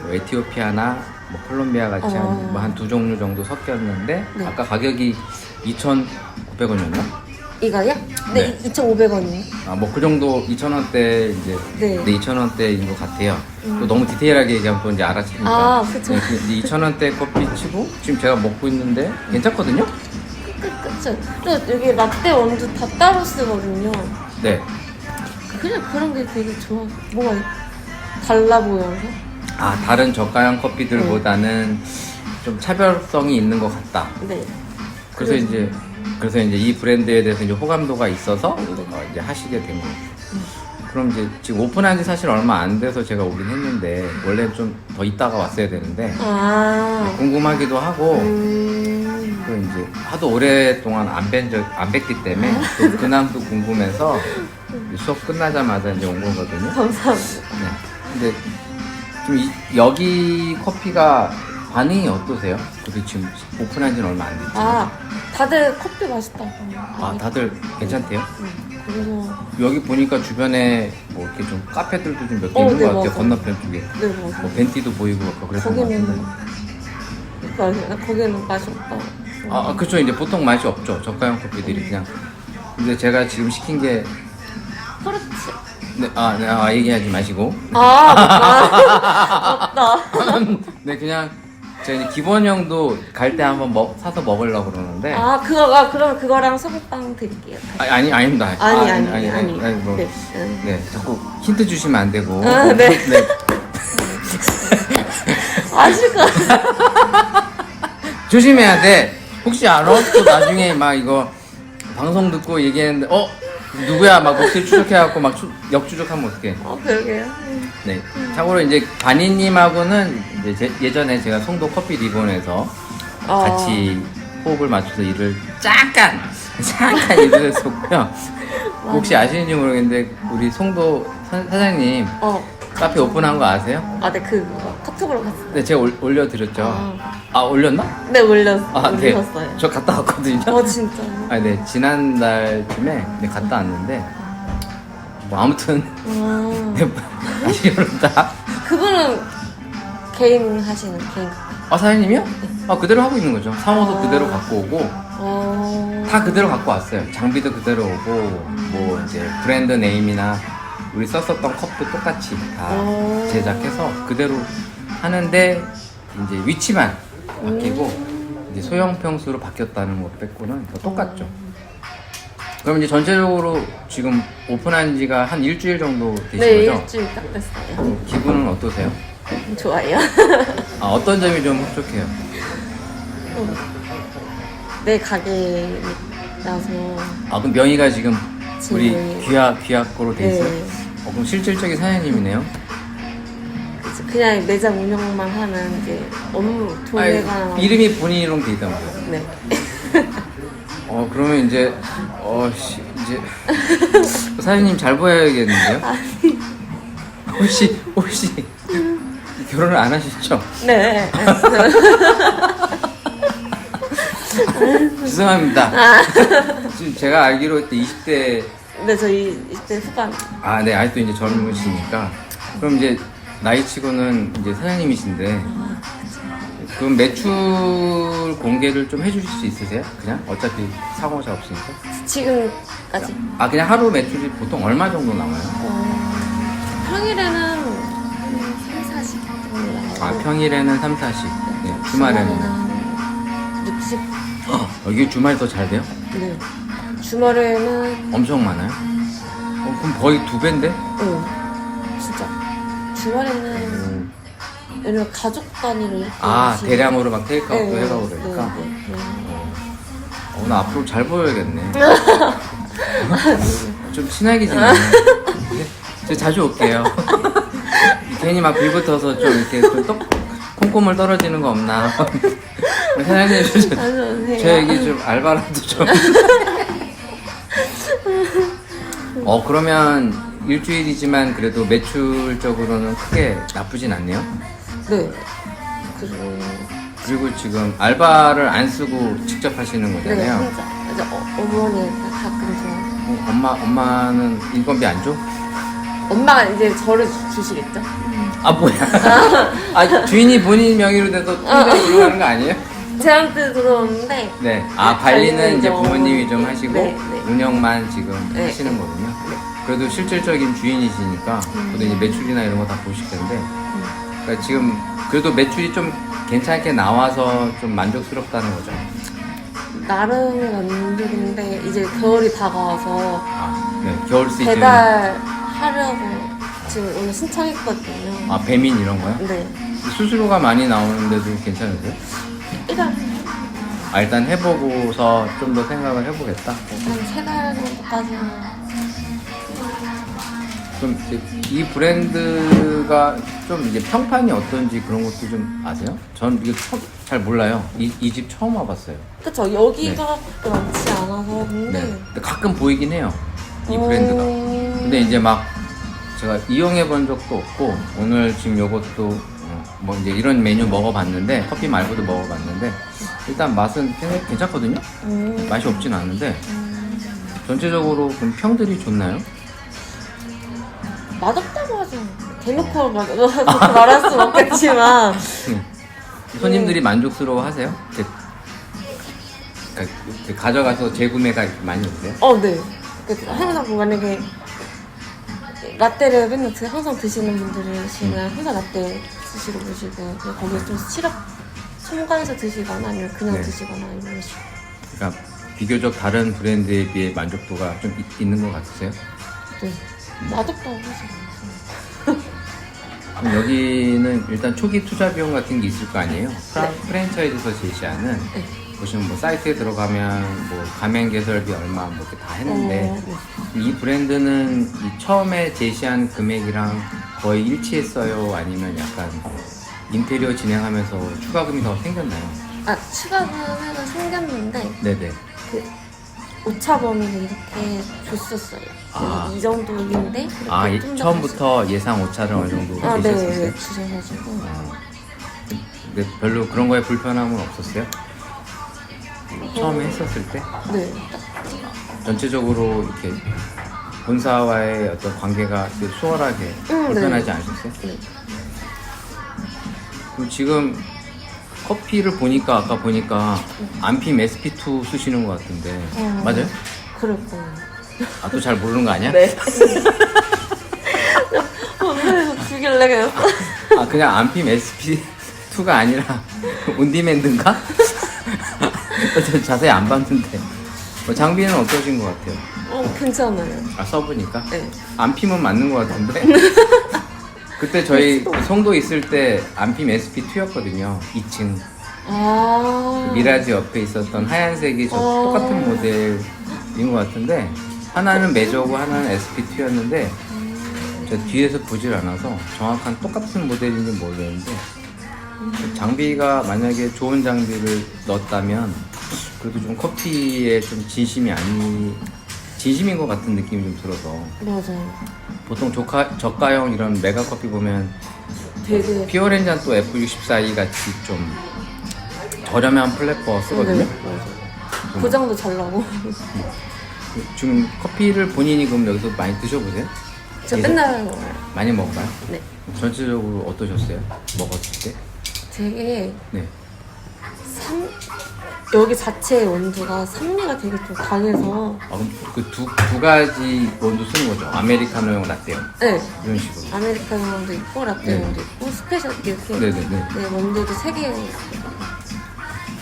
뭐 에티오피아나 뭐 콜롬비아 같이 한 두 종류 정도 섞였는데 네. 아까 가격이 2,900원이었나? 이거요? 네. 네, 2,500원이에요. 뭐 그 정도 2,000원대 이제 네. 2,000원대인 것 같아요. 또 너무 디테일하게 얘기하면 또 이제 알아채니까. 그쵸. 네, 2,000원대 커피 치고 지금 제가 먹고 있는데 괜찮거든요? 그쵸. 또 여기 라떼 원두 다 따로 쓰거든요. 네. 그냥 그런 게 되게 좋아. 뭔가 달라 보여서. 다른 저가형 커피들보다는 좀 차별성이 있는 것 같다. 네. 그래서 이제 이 브랜드에 대해서 이제 호감도가 있어서 네. 이제 하시게 된 거예요. 그럼 이제 지금 오픈한 지 사실 얼마 안 돼서 제가 오긴 했는데 원래 좀 더 있다가 왔어야 되는데 궁금하기도 하고 또 이제 하도 오랫동안 안 뵀기 때문에 또 근황도 궁금해서 수업 끝나자마자 이제 온 거거든요. 감사합니다. 네. 근데 좀 여기 커피가 반응이 어떠세요? 그래도 지금 오픈한 지는 얼마 안 됐죠? 다들 커피 맛있다고. 다들 괜찮대요? 그래서 여기 보니까 주변에 뭐 이렇게 좀 카페들도 좀 몇 개 있는 네, 것 같아요. 맞아. 건너편 쪽에. 네, 맞아. 뭐 벤티도 보이고 아까 그랬던 것 거기는 같은데. 거기는 맛이 없다. 그쵸. 이제 보통 맛이 없죠. 저가형 커피들이 그냥. 근데 제가 지금 시킨 게 그렇지. 네, 얘기하지 마시고. 맞다. 네, 그냥 제가 이제 기본형도 갈 때 한번 사서 먹으려고 그러는데. 그럼 그거랑 소금빵 드릴게요. 아닙니다. 아니. 뭐, 네. 네, 자꾸 힌트 주시면 안 되고. 네. 아시고. 조심해야 돼. 혹시 알아? 또 나중에 막 이거 방송 듣고 얘기했는데 누구야? 막 목소리 추적해갖고 막 역추적하면 어떡해. 그러게요. 네. 참고로 이제 바니님하고는 이제 예전에 제가 송도 커피 리본에서 같이 호흡을 맞춰서 일을 잠깐 일을 했었고요. 혹시 아시는지 모르겠는데 우리 송도 사장님 카페 오픈한 거 아세요? 네, 그거 카톡으로 봤어요. 네, 제가 올려드렸죠. 올렸나? 네, 올렸어요. 네. 저 갔다 왔거든요. 진짜. 네, 지난달쯤에 갔다 왔는데 뭐 아무튼 아시겠다. 그분은 개인 하시는 개인. 사장님이요? 그대로 하고 있는 거죠. 상호도 그대로 갖고 오고 다 그대로 갖고 왔어요. 장비도 그대로 오고 뭐 이제 브랜드 네임이나 우리 썼었던 컵도 똑같이 다 제작해서 그대로 하는데 이제 위치만 바뀌고 이제 소형 평수로 바뀌었다는 것 빼고는 다 똑같죠. 그럼 이제 전체적으로 지금 오픈한 지가 한 일주일 정도 되신 네, 거죠? 일주일 딱 됐어요. 기분은 어떠세요? 좋아요. 어떤 점이 좀 흡족해요? 내 가게라서. 그럼 명의가 지금 우리 지금 귀하거로 돼 있어요? 네. 그럼 실질적인 사장님이네요? 그냥 매장 운영만 하는 이제 업무 돈에가. 이름이 본인 이름 돼 있다고요? 네. 그러면 이제 이제 사장님 잘 보여야겠는데요? 혹시 결혼을 안 하셨죠? 네. 죄송합니다. 지금 제가 알기로 그때 20대. 네, 저희 20대 후반. 네, 아직도 이제 젊으시니까. 그럼 이제 나이치고는 이제 사장님이신데, 그럼 매출 공개를 좀 해주실 수 있으세요? 그냥? 어차피 사고자 없으니까. 지금까지. 그냥 하루 매출이 보통 얼마 정도 나와요? 평일에는 3, 40 정도 나와요. 평일에는 3, 40. 네, 주말에는. 60. 이게 주말이 더 잘 돼요? 네. 주말에는. 엄청 많아요? 그럼 거의 2배인데? 진짜. 주말에는. 왜냐면 가족 단위로 이렇게. 대량으로 막 테이크아웃도 네, 해가고 그러니까. 네. 나 앞으로 잘 보여야겠네. 좀 친하게 지내네. 저 자주 올게요. 괜히 막 빌붙어서 좀 이렇게 콩고물 떨어지는 거 없나. 사장님, 저 얘기 좀 알바라도 좀. 그러면 일주일이지만 그래도 매출적으로는 크게 나쁘진 않네요. 네. 그리고 지금 알바를 안 쓰고 직접 하시는 네, 거잖아요. 혼자. 이제 어머니가 가끔 좀. 엄마는 인건비 안 줘? 엄마가 이제 저를 주시겠죠? 뭐야? 주인이 본인 명의로 돼서 통장에 들어가는 거 아니에요? 제한테 들어오는데. 네. 관리는 이제 부모님이 좀 하시고 네. 운영만 지금 네. 하시는 거군요. 그래도 실질적인 주인이시니까 그래도 이제 매출이나 이런 거 다 보실 텐데. 그러니까 지금 그래도 매출이 좀 괜찮게 나와서 좀 만족스럽다는 거죠. 나름 만족인데 이제 겨울이 다가와서 네. 겨울 시즌. 배달하려고 지금 오늘 신청했거든요. 배민 이런 거요? 네. 수수료가 많이 나오는데도 괜찮으세요? 일단 해보고서 좀 더 생각을 해보겠다. 한 3달 정도까지는. 그럼 이제 이 브랜드가 좀 이제 평판이 어떤지 그런 것도 좀 아세요? 전 이게 잘 몰라요. 이 집 처음 와봤어요. 그쵸, 여기가 그렇게 많지 않아서. 근데. 네. 근데 가끔 보이긴 해요. 이 브랜드가. 근데 이제 막 제가 이용해 본 적도 없고 오늘 지금 요것도 뭐 이제 이런 메뉴 먹어봤는데 커피 말고도 먹어봤는데 일단 맛은 굉장히 괜찮거든요. 맛이 없진 않은데 전체적으로 그럼 평들이 좋나요? 맛없다고 하죠. 대놓고 그렇게 말할 순 없겠지만. 손님들이 만족스러워하세요? 가져가서 재구매가 많이 오세요? 네. 항상 만약에 라떼를 맨날 항상 드시는 분들이시면 항상 라떼 드시고 보시고 거기에 좀 시럽 첨가해서 드시거나 아니면 그냥 네. 드시거나 이런 식으로. 그러니까 비교적 다른 브랜드에 비해 만족도가 좀 있는 것 같으세요? 네. 맛없다고 하지 그럼 여기는 일단 초기 투자 비용 같은 게 있을 거 아니에요? 프랜차이즈에서 제시하는 네. 보시면 뭐 사이트에 들어가면 뭐 가맹 개설비 얼마 뭐 이렇게 다 했는데 네. 이 브랜드는 이 처음에 제시한 금액이랑 거의 일치했어요? 아니면 약간 인테리어 진행하면서 추가금이 더 생겼나요? 추가 금액은 생겼는데 네네. 그 오차범위를 이렇게 줬었어요. 이 정도인데 처음부터 예상 오차를 어느 정도 제시했었어요? 네, 주셔가지고. 근데 별로 그런 거에 불편함은 없었어요? 처음에 했었을 때? 네. 전체적으로 이렇게 본사와의 어떤 관계가 되게 수월하게 불편하지 네. 않으셨어요? 네. 그럼 지금 커피를 보니까 아까 보니까 안핌 SP2 쓰시는 것 같은데 맞아요? 그럴 거예요. 또 잘 모르는 거 아니야? 네. 오늘에서 주길래 그냥. 그냥 안핌 SP2가 아니라 온디맨드인가? 저 자세히 안 봤는데 장비는 어떠신 것 같아요? 괜찮아요. 써보니까? 네. 안핌은 맞는 것 같은데 그때 저희 송도 있을 때 안핌 SP2였거든요. 2층 미라지 옆에 있었던 하얀색이 똑같은 모델인 것 같은데 하나는 메저고 하나는 SP2였는데 제가 뒤에서 보질 않아서 정확한 똑같은 모델인지 모르겠는데 장비가 만약에 좋은 장비를 넣었다면 그래도 좀 커피에 좀 진심인 것 같은 느낌이 좀 들어서 맞아요. 보통 저가형 이런 메가 커피 보면 되게. 피어렌잔 또 F64E 같이 좀 저렴한 플랫퍼 쓰거든요. 네, 맞아요. 고장도 잘 나고. 지금 커피를 본인이 그럼 여기서 많이 드셔보세요? 저 맨날 먹어요. 많이 먹어봐요? 네. 전체적으로 어떠셨어요? 먹었을 때? 되게 네. 여기 자체의 온도가 산미가 되게 좀 강해서. 그럼 그 두 가지 원두 쓰는 거죠? 아메리카노용, 라떼용? 네. 이런 식으로. 아메리카노도 있고 라떼도 있고 스페셜 이렇게. 네네네. 네, 원두도 3개.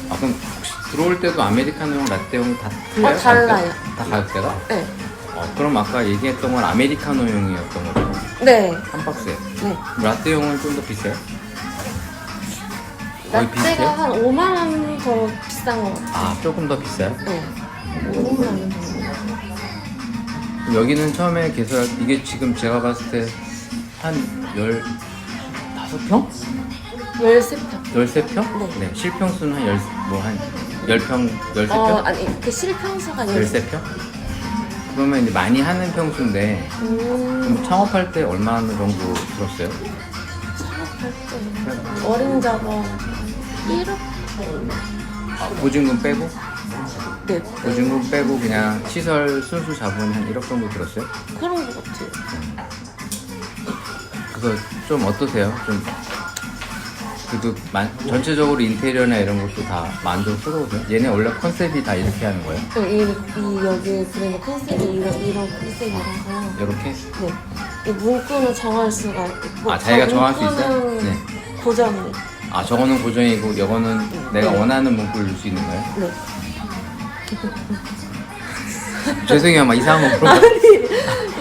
그럼 혹시 들어올 때도 아메리카노용, 라떼용 다 틀려요? 달라요. 다 가격대가? 네. 그럼 아까 얘기했던 건 아메리카노용이었던 거죠? 네. 한 박스에. 네. 라떼용은 좀 더 비싸요? 거의 라떼가 비슷해요? 한 5만 원 더 비싼 것 같아요. 조금 더 비싸요? 네. 5만 원 정도. 그럼 여기는 처음에 개설, 이게 지금 제가 봤을 때 한 15평? 13평. 13평? 네. 실평수는 한 10평, 13평? 아니, 그 실평수가 13평? 그러면 이제 많이 하는 평수인데, 그럼 창업할 때 얼마 정도 들었어요? 창업할 때 어린 작업 1억? 보증금 빼고? 네. 보증금 빼고 그냥 시설 순수 자본 한 1억 정도 들었어요? 그런 것 같아요. 그거 좀 어떠세요? 좀 그래도 전체적으로 인테리어나 이런 것도 다 만족스러우세요? 얘네 원래 컨셉이 다 이렇게 하는 거예요? 여기 브랜드 컨셉이 이런 컨셉이라서. 이렇게? 네. 이 문구는 정할 수가 있고. 자기가 정할 수 있어요? 문구는 네. 고정이. 저거는 고정이고 이거는 내가 네. 원하는 문구를 넣을 수 있는 거예요? 네. 죄송해요, 막 이상한 거 물어봐.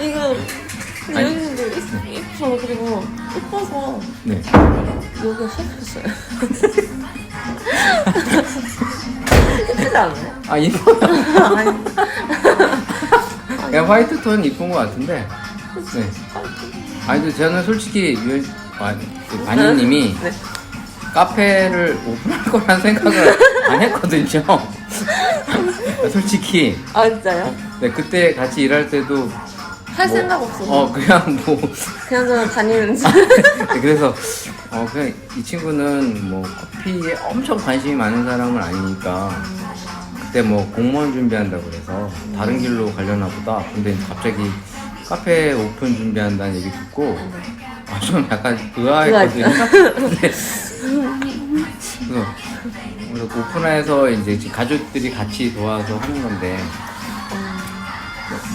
이거 아니. 여기도 이뻐. 그리고 이뻐서 네. 여기 heb혔어요. 예쁘지 않아요? 이뻐요. 아니. 그냥 화이트 톤 이쁜 것 같은데 네. 아니, 근데 저는 솔직히 아니님이 네. 카페를 오픈할 거란 생각을 안 했거든요. 솔직히. 아 진짜요? 네, 그때 같이 일할 때도 할 뭐, 생각 없어요. 그냥 뭐 그냥 저는 다니는지. 그래서 그냥 이 친구는 뭐 커피에 엄청 관심이 많은 사람은 아니니까 그때 뭐 공무원 준비한다고 그래서 다른 길로 가려나 보다. 근데 갑자기 카페 오픈 준비한다는 얘기 듣고 좀 약간 의아했거든요. 그래서 오픈해서 이제 가족들이 같이 도와서 하는 건데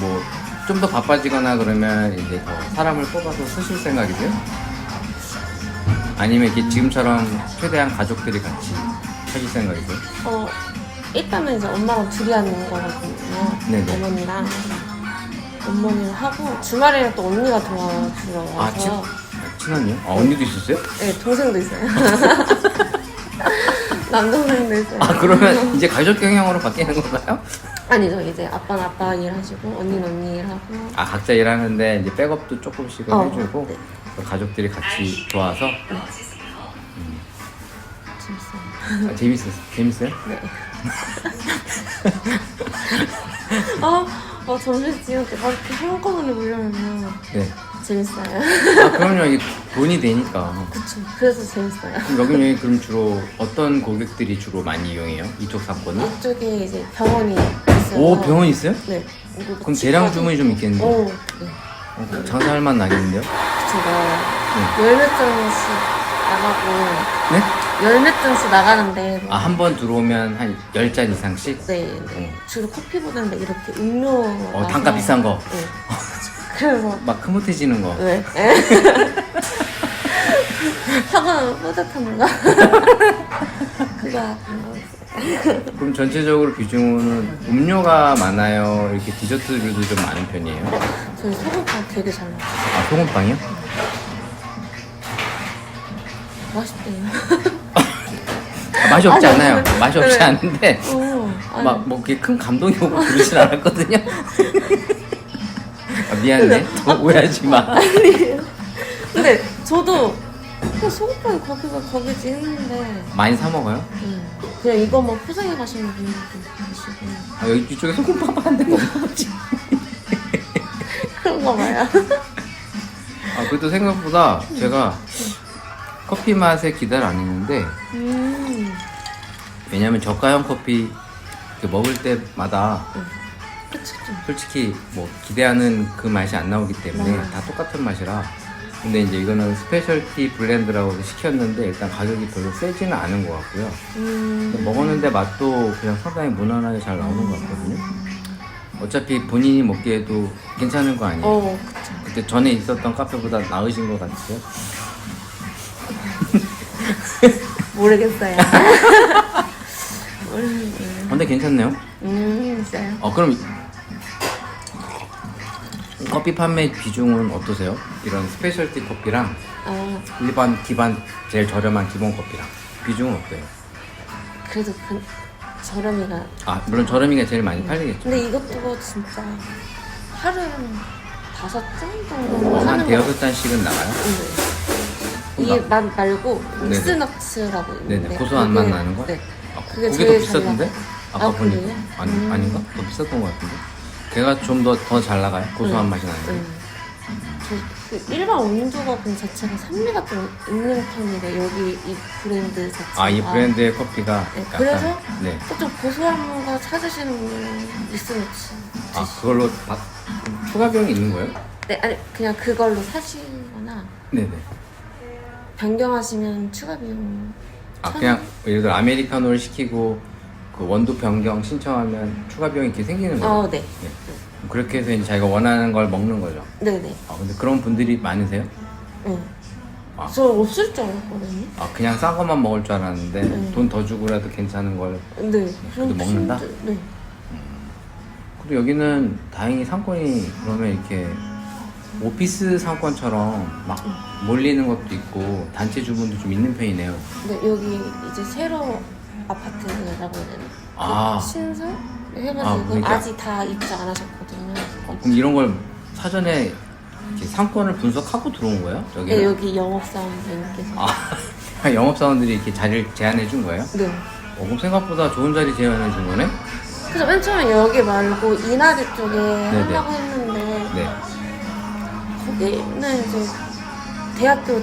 뭐 좀 더 바빠지거나 그러면 이제 더 사람을 뽑아서 쓰실 생각이세요? 아니면 이렇게 지금처럼 최대한 가족들이 같이 하실 생각이세요? 일단은 이제 엄마랑 둘이 하는 거거든요. 네네. 어머니랑 하고 주말에는 또 언니가 도와주러 와서. 친언니요? 언니도 있었어요? 네, 동생도 있어요. 남동생도 있어요. 그러면 이제 가족 경영으로 바뀌는 건가요? 아니죠. 이제 아빠는 아빠 일하시고 언니는 언니 일하고. 각자 일하는데 이제 백업도 조금씩은 해주고 네. 가족들이 같이 도와서 재밌어요. 재밌어요? 네. 점심지금 때 이렇게 한꺼번에 물려면 네. 재밌어요. 그럼요. 이게 돈이 되니까. 그쵸. 그래서 재밌어요. 그럼 여기 그럼 주로 어떤 고객들이 주로 많이 이용해요? 이쪽 사건은? 이쪽에 이제 병원이 있어요. 오, 병원 있어요? 네. 그럼 대량 주문이 좀 있겠는데? 네. 장사할 맛 나겠는데요? 제가 열 몇 잔씩 나가고 네? 열 몇 잔씩 나가는데 한 번 들어오면 한 10잔 이상씩? 네. 주로 커피보다는 이렇게 음료 단가 비싼 거? 네. 그래서 막 흐뭇해지는 거? 네. 사과는 뿌듯한 거. 그거 그럼 전체적으로 비중은 음료가 많아요? 이렇게 디저트류도 좀 많은 편이에요? 저희 소금빵 되게 잘 나와요. 소금빵이요? 맛있대요. 맛이 없지 않아요. 네. 맛이 없지 네. 않은데 막 뭐 그렇게 큰 감동이 오고 그러진 않았거든요. 미안해. 오해하지 마. 근데 저도 그냥 소금빵이 거기지 했는데 많이 사 먹어요? 그냥 이거만 포장해 가시는 분들도 계시고 여기 이쪽에 소금빵 한 대가 없지. 그런가 봐요. 그래도 생각보다 제가 커피 맛에 기대를 안 했는데 왜냐면 저가형 커피 먹을 때마다 그쵸. 솔직히 뭐 기대하는 그 맛이 안 나오기 때문에 맞아요. 다 똑같은 맛이라. 근데 이제 이거는 스페셜티 블렌드라고 시켰는데 일단 가격이 별로 세지는 않은 것 같고요. 근데 먹었는데 맛도 그냥 상당히 무난하게 잘 나오는 것 같거든요. 어차피 본인이 먹기에도 괜찮은 거 아니에요? 그쵸. 그때 전에 있었던 카페보다 나으신 것 같으세요? 모르겠어요. 근데 괜찮네요. 있어요. 그럼 커피 판매 비중은 어떠세요? 이런 스페셜티 커피랑 일반 기반 제일 저렴한 기본 커피랑 비중은 어때요? 그래도 저렴이가. 물론 저렴이가 제일 많이 팔리겠죠. 근데 이것도 진짜 하루에 한 5잔 정도 한 하는 거. 대여섯 잔씩은 나가요? 이게 맛 말고 네네. 믹스너츠라고 있는데. 네네. 고소한 맛 그게- 나는 거? 네. 그게 그게 더 제일 잘 비쌌던데? 나가요. 아까 보니까 그래요? 아닌가? 더 비쌌던 것 같은데? 걔가 좀 더 잘 나가요? 고소한 맛이 나는데? 그 일반 온도가공 자체가 산미가 좀 있는 편인데 여기 이 브랜드 자체가. 이 브랜드의 커피가 네, 약간 그래서 네. 좀 고소한 거 찾으시는 분은 믹스너츠. 그걸로 추가 비용이 있는 거예요? 네, 아니 그냥 그걸로 사시거나 네네. 변경하시면 추가 비용. 그냥 예를 들어 아메리카노를 시키고 그 원두 변경 신청하면 추가 비용이 이렇게 생기는 거예요? 네. 그렇게 해서 이제 자기가 원하는 걸 먹는 거죠? 네네. 근데 그런 분들이 많으세요? 네. 저 없을 줄 알았거든요. 그냥 싼 것만 먹을 줄 알았는데 돈 더 주고라도 괜찮은 걸. 네. 그래도 먹는다? 네. 그리고 여기는 다행히 상권이 그러면 이렇게 오피스 상권처럼 막 몰리는 것도 있고 단체 주문도 좀 있는 편이네요. 네, 여기 이제 새로 아파트라고 해야 되나? 신설 해가지고 그러니까. 아직 다 입주 안 하셨거든요. 그럼 이런 걸 사전에 이렇게 상권을 분석하고 들어온 거예요? 여기? 네, 여기 영업사원분께서. 아, 영업사원들이 이렇게 자리를 제안해 준 거예요? 네. 그럼 생각보다 좋은 자리 제안해 준 거네? 그래서 맨 처음에 여기 말고 이나대 쪽에 하려고 했는데 네. 거기는 이제 대학교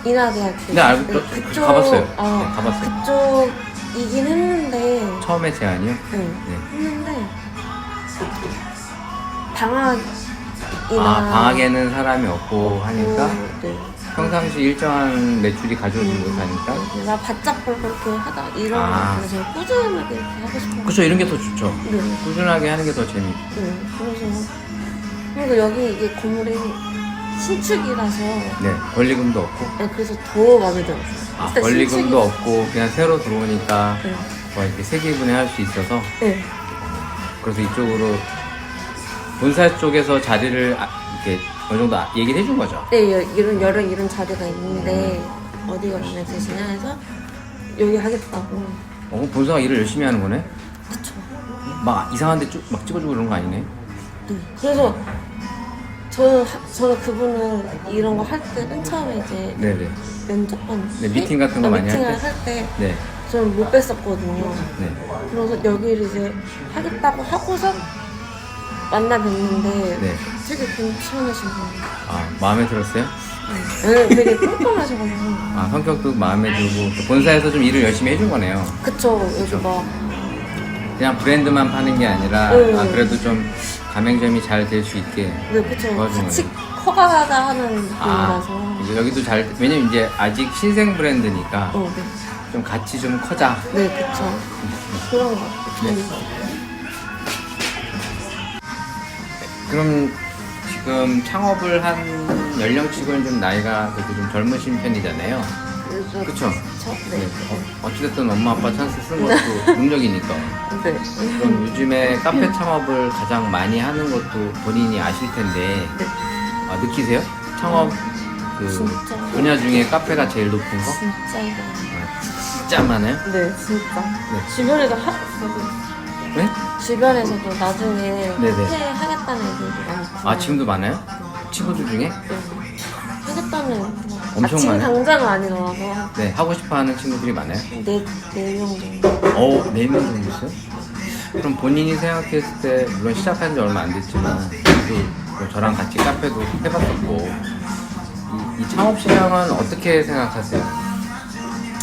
이나대학교. 네, 알고 그쪽 가봤어요. 네, 아, 가봤어요. 그쪽이긴 했는데. 처음에 제안이요? 네. 네. 했는데 방학이나 방학에는 사람이 없고 하니까 네. 평상시 일정한 매출이 가져오지 못하니까. 나 바짝 그렇게 하다 이런 아. 거 제가 꾸준하게 이렇게 하고 싶어요. 그쵸, 이런 게 더 좋죠. 네. 꾸준하게 하는 게 더 재밌고. 네. 그래서 그리고 여기 이게 건물이 신축이라서 네, 권리금도 없고. 네, 그래서 더 마음에 들었어요. 일단 권리금도 신축이- 없고 그냥 새로 들어오니까 네. 뭐 이렇게 세기분해 할 수 있어서. 네. 그래서 이쪽으로 본사 쪽에서 자리를 이렇게 어느 정도 얘기를 해준 거죠. 네, 이런 자리가 있는데 어디가 마음에 드시냐 해서 여기 하겠다고. 본사가 일을 열심히 하는 거네. 그쵸. 막 이상한데 막 찍어주고 그런 거 아니네. 네. 그래서 저는 그분을 이런 거 할 때 맨 처음에 이제 네네. 면접관 네, 미팅 같은 거 많이 할 미팅을 때? 할 때 네. 저는 못 뵀었거든요. 네. 그래서 여기를 이제 하겠다고 하고서 만나 뵀는데 네. 되게 괜찮으신 분이에요. 마음에 들었어요? 네, 되게 꼼꼼하셔가지고. 성격도 마음에 들고 또 본사에서 좀 일을 열심히 해준 거네요. 그쵸. 여기 막 그냥 브랜드만 파는 게 아니라 네. 그래도 좀 가맹점이 잘 될 수 있게. 네, 그쵸. 도와준 같이 거예요. 커가다 하는 분이라서. 이제 여기도 왜냐면 이제 아직 신생 브랜드니까 네. 좀 같이 좀 커자. 네, 그쵸. 그런 거 같아요. 네. 그럼 지금 창업을 한 연령층은 좀 나이가 그래도 좀 젊으신 편이잖아요. 그쵸? 네. 어찌됐든 엄마 아빠 찬스 쓴 것도 능력이니까. 네. 그럼 요즘에 카페 창업을 가장 많이 하는 것도 본인이 아실 텐데 네. 느끼세요? 창업 그 진짜. 분야 중에 카페가 제일 높은 거? 진짜 이거. 진짜 많아요? 네, 진짜. 네. 주변에도 네? 주변에서도 나중에 네네. 카페 하겠다는 애들이 많고. 지금도 많아요? 친구들 중에? 네. 하겠다는 엄청 지금 많아요? 당장은 아니더라도 네, 하고 싶어 하는 친구들이 많아요? 네명 정도. 4명 정도 있어요? 그럼 본인이 생각했을 때, 물론 시작한 지 얼마 안 됐지만, 또 저랑 같이 카페도 해봤었고, 이 창업 시장은 어떻게 생각하세요?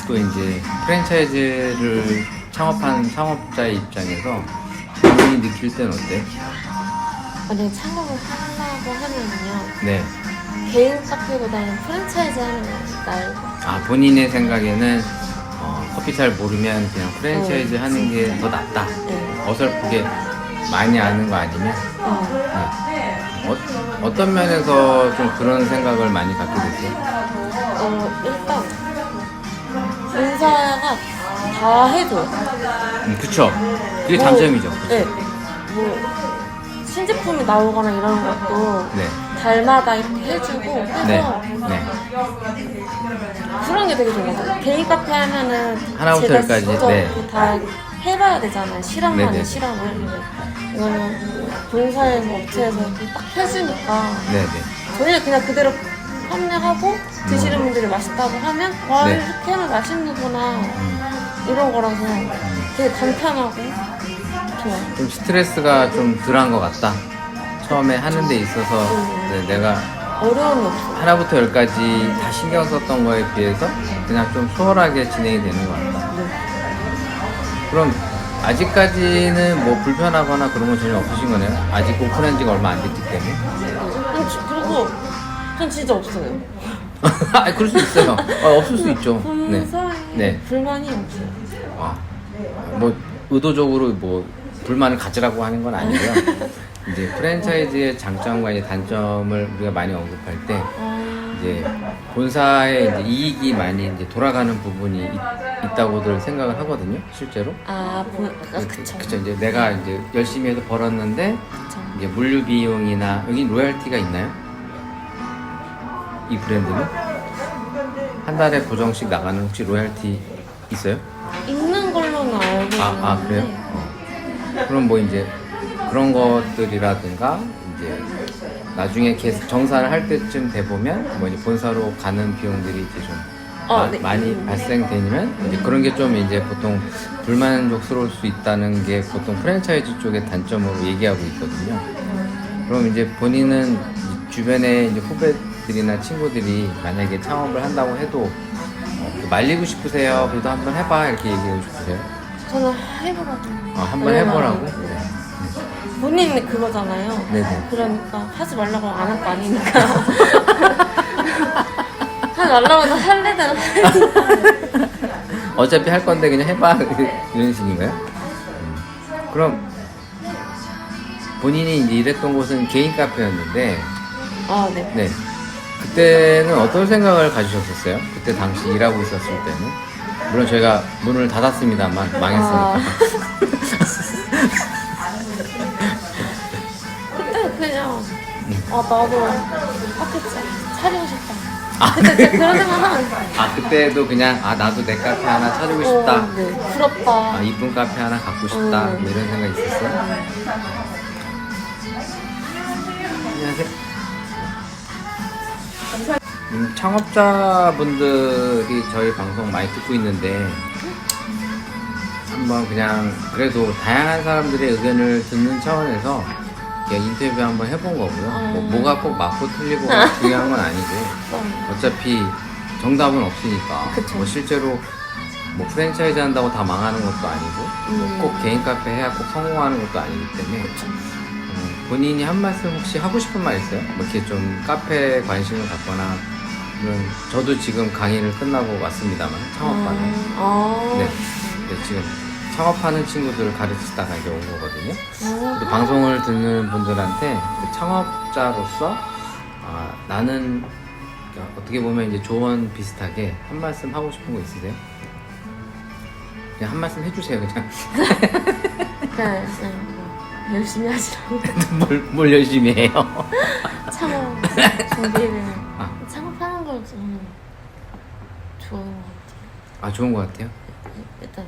또 이제 프랜차이즈를 창업한 창업자의 입장에서 본인이 느낄 때는 어때? 만약에 창업을 하려고 하면요. 네. 개인 카페보다는 프랜차이즈 하는 게 나을 것 같아요. 본인의 생각에는 커피 잘 모르면 그냥 프랜차이즈 하는 게 더 낫다. 네. 어설프게 많이 아는 거 아니면. 네. 어떤 면에서 좀 그런 생각을 많이 갖게 됐어요? 일단 본사가 다 해줘요. 그쵸. 그게 장점이죠. 그쵸? 네. 뭐 신제품이 나오거나 이런 것도 네. 달마다 이렇게 해주고 해서 네. 네. 그런 게 되게 좋은 것 같아요. 개인 카페 하면은 하나부터 제가 열까지, 직접 네. 다 해봐야 되잖아요. 실험만에 네네. 실험을. 이거는 본사에서 업체에서 이렇게 딱 해주니까 네네. 저희는 그냥 그대로 판매하고 드시는 분들이 맛있다고 하면 와 네. 이렇게 하면 맛있는구나 이런 거라서 되게 간편하고 좋아요. 좀 스트레스가 좀 덜한 것 같다. 처음에 하는 데 있어서 네, 내가 어려움이 없어요. 하나부터 열까지 다 신경 썼던 거에 비해서 그냥 좀 수월하게 진행이 되는 것 같다. 네. 그럼 아직까지는 뭐 불편하거나 그런 건 전혀 없으신 거네요? 아직 오픈한 지가 얼마 안 됐기 때문에. 그리고 전 진짜 없어요. 그럴 수 있어요. 없을 수 있죠. 네. 본사에 네. 불만이 없어요. 뭐 의도적으로 뭐 불만을 가지라고 하는 건 아니고요. 이제 프랜차이즈의 장점과 이제 단점을 우리가 많이 언급할 때 이제 본사의 이제 이익이 많이 이제 돌아가는 부분이 있다고들 생각을 하거든요, 실제로. 그쵸. 그쵸. 이제 내가 이제 열심히 해서 벌었는데 그쵸. 이제 물류 비용이나 여기 로열티가 있나요? 이 브랜드는 한 달에 고정씩 나가는 혹시 로열티 있어요? 있는 걸로는 알고 있는데 그래요? 그럼 뭐 이제 그런 것들이라든가 이제 나중에 정산을 할 때쯤 돼 보면 뭐 이제 본사로 가는 비용들이 이제 좀 네. 많이 발생되면 이제 그런 게 좀 이제 보통 불만족스러울 수 있다는 게 보통 프랜차이즈 쪽의 단점으로 얘기하고 있거든요. 그럼 이제 본인은 주변에 이제 후배들이나 친구들이 만약에 창업을 한다고 해도 말리고 싶으세요? 그래도 한번 해봐 이렇게 얘기하고 싶으세요? 저는 해보라고. 한번 해보라고? 네. 본인이 그거잖아요. 네네. 그러니까 하지 말라고 안 할 거 아니니까. 하지 말라고 해서 할래 대로 어차피 할 건데 그냥 해봐 이런 식인가요? 그럼 본인이 이제 일했던 곳은 개인 카페였는데 네. 네 그때는 어떤 생각을 가지셨었어요? 그때 당시 일하고 있었을 때는 물론 저희가 문을 닫았습니다만 망했으니까 그때 그냥 나도 카페 차리고 싶다. 그때 진짜 그런 생각하면 그때도 그냥 나도 내 카페 하나 차리고 싶다 네. 부럽다. 이쁜 카페 하나 갖고 싶다 뭐 이런 생각 있었어요? 안녕하세요. 창업자분들이 저희 방송 많이 듣고 있는데 한번 그냥 그래도 다양한 사람들의 의견을 듣는 차원에서 그냥 인터뷰 한번 해본 거고요. 뭐가 꼭 맞고 틀리고 중요한 건 아니고 어차피 정답은 없으니까 그쵸. 뭐 실제로 뭐 프랜차이즈 한다고 다 망하는 것도 아니고 꼭 개인 카페 해야 꼭 성공하는 것도 아니기 때문에 본인이 한 말씀 혹시 하고 싶은 말 있어요? 뭐 이렇게 좀 카페에 관심을 갖거나 물론 저도 지금 강의를 끝나고 왔습니다만 창업반에 네, 지금 창업하는 친구들을 가르치다가 이제 온 거거든요. 근데 방송을 듣는 분들한테 그 창업자로서 나는 그러니까 어떻게 보면 이제 조언 비슷하게 한 말씀 하고 싶은 거 있으세요? 그냥 한 말씀 해주세요 그냥. 그냥 열심히 하시라고. 뭘 열심히 해요? 창업 준비를 창업하는 걸 좀 좋은 것 같아요. 좋은 것 같아요. 일단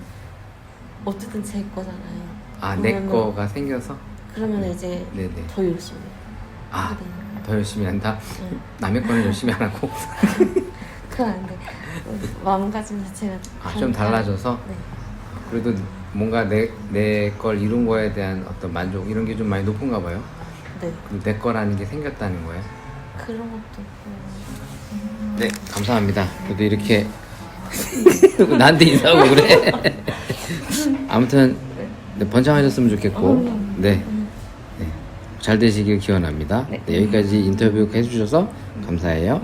어쨌든 제 거잖아요. 내 그러면은- 거가 생겨서? 그러면 이제 네네. 더 열심히 해요. 더 열심히 한다? 남의 거는 열심히 안 하고? 그건 안 돼. 마음가짐 자체가 좀 달라져서? 네. 그래도 뭔가 내 걸 이룬 거에 대한 어떤 만족 이런 게 좀 많이 높은가 봐요. 네. 그리고 내 거라는 게 생겼다는 거예요. 그런 것도 있고. 네, 감사합니다. 그래도 이렇게 나한테 인사하고 그래. 아무튼 번창하셨으면 좋겠고, 네, 잘 되시길 기원합니다. 네, 여기까지 인터뷰 해주셔서 감사해요.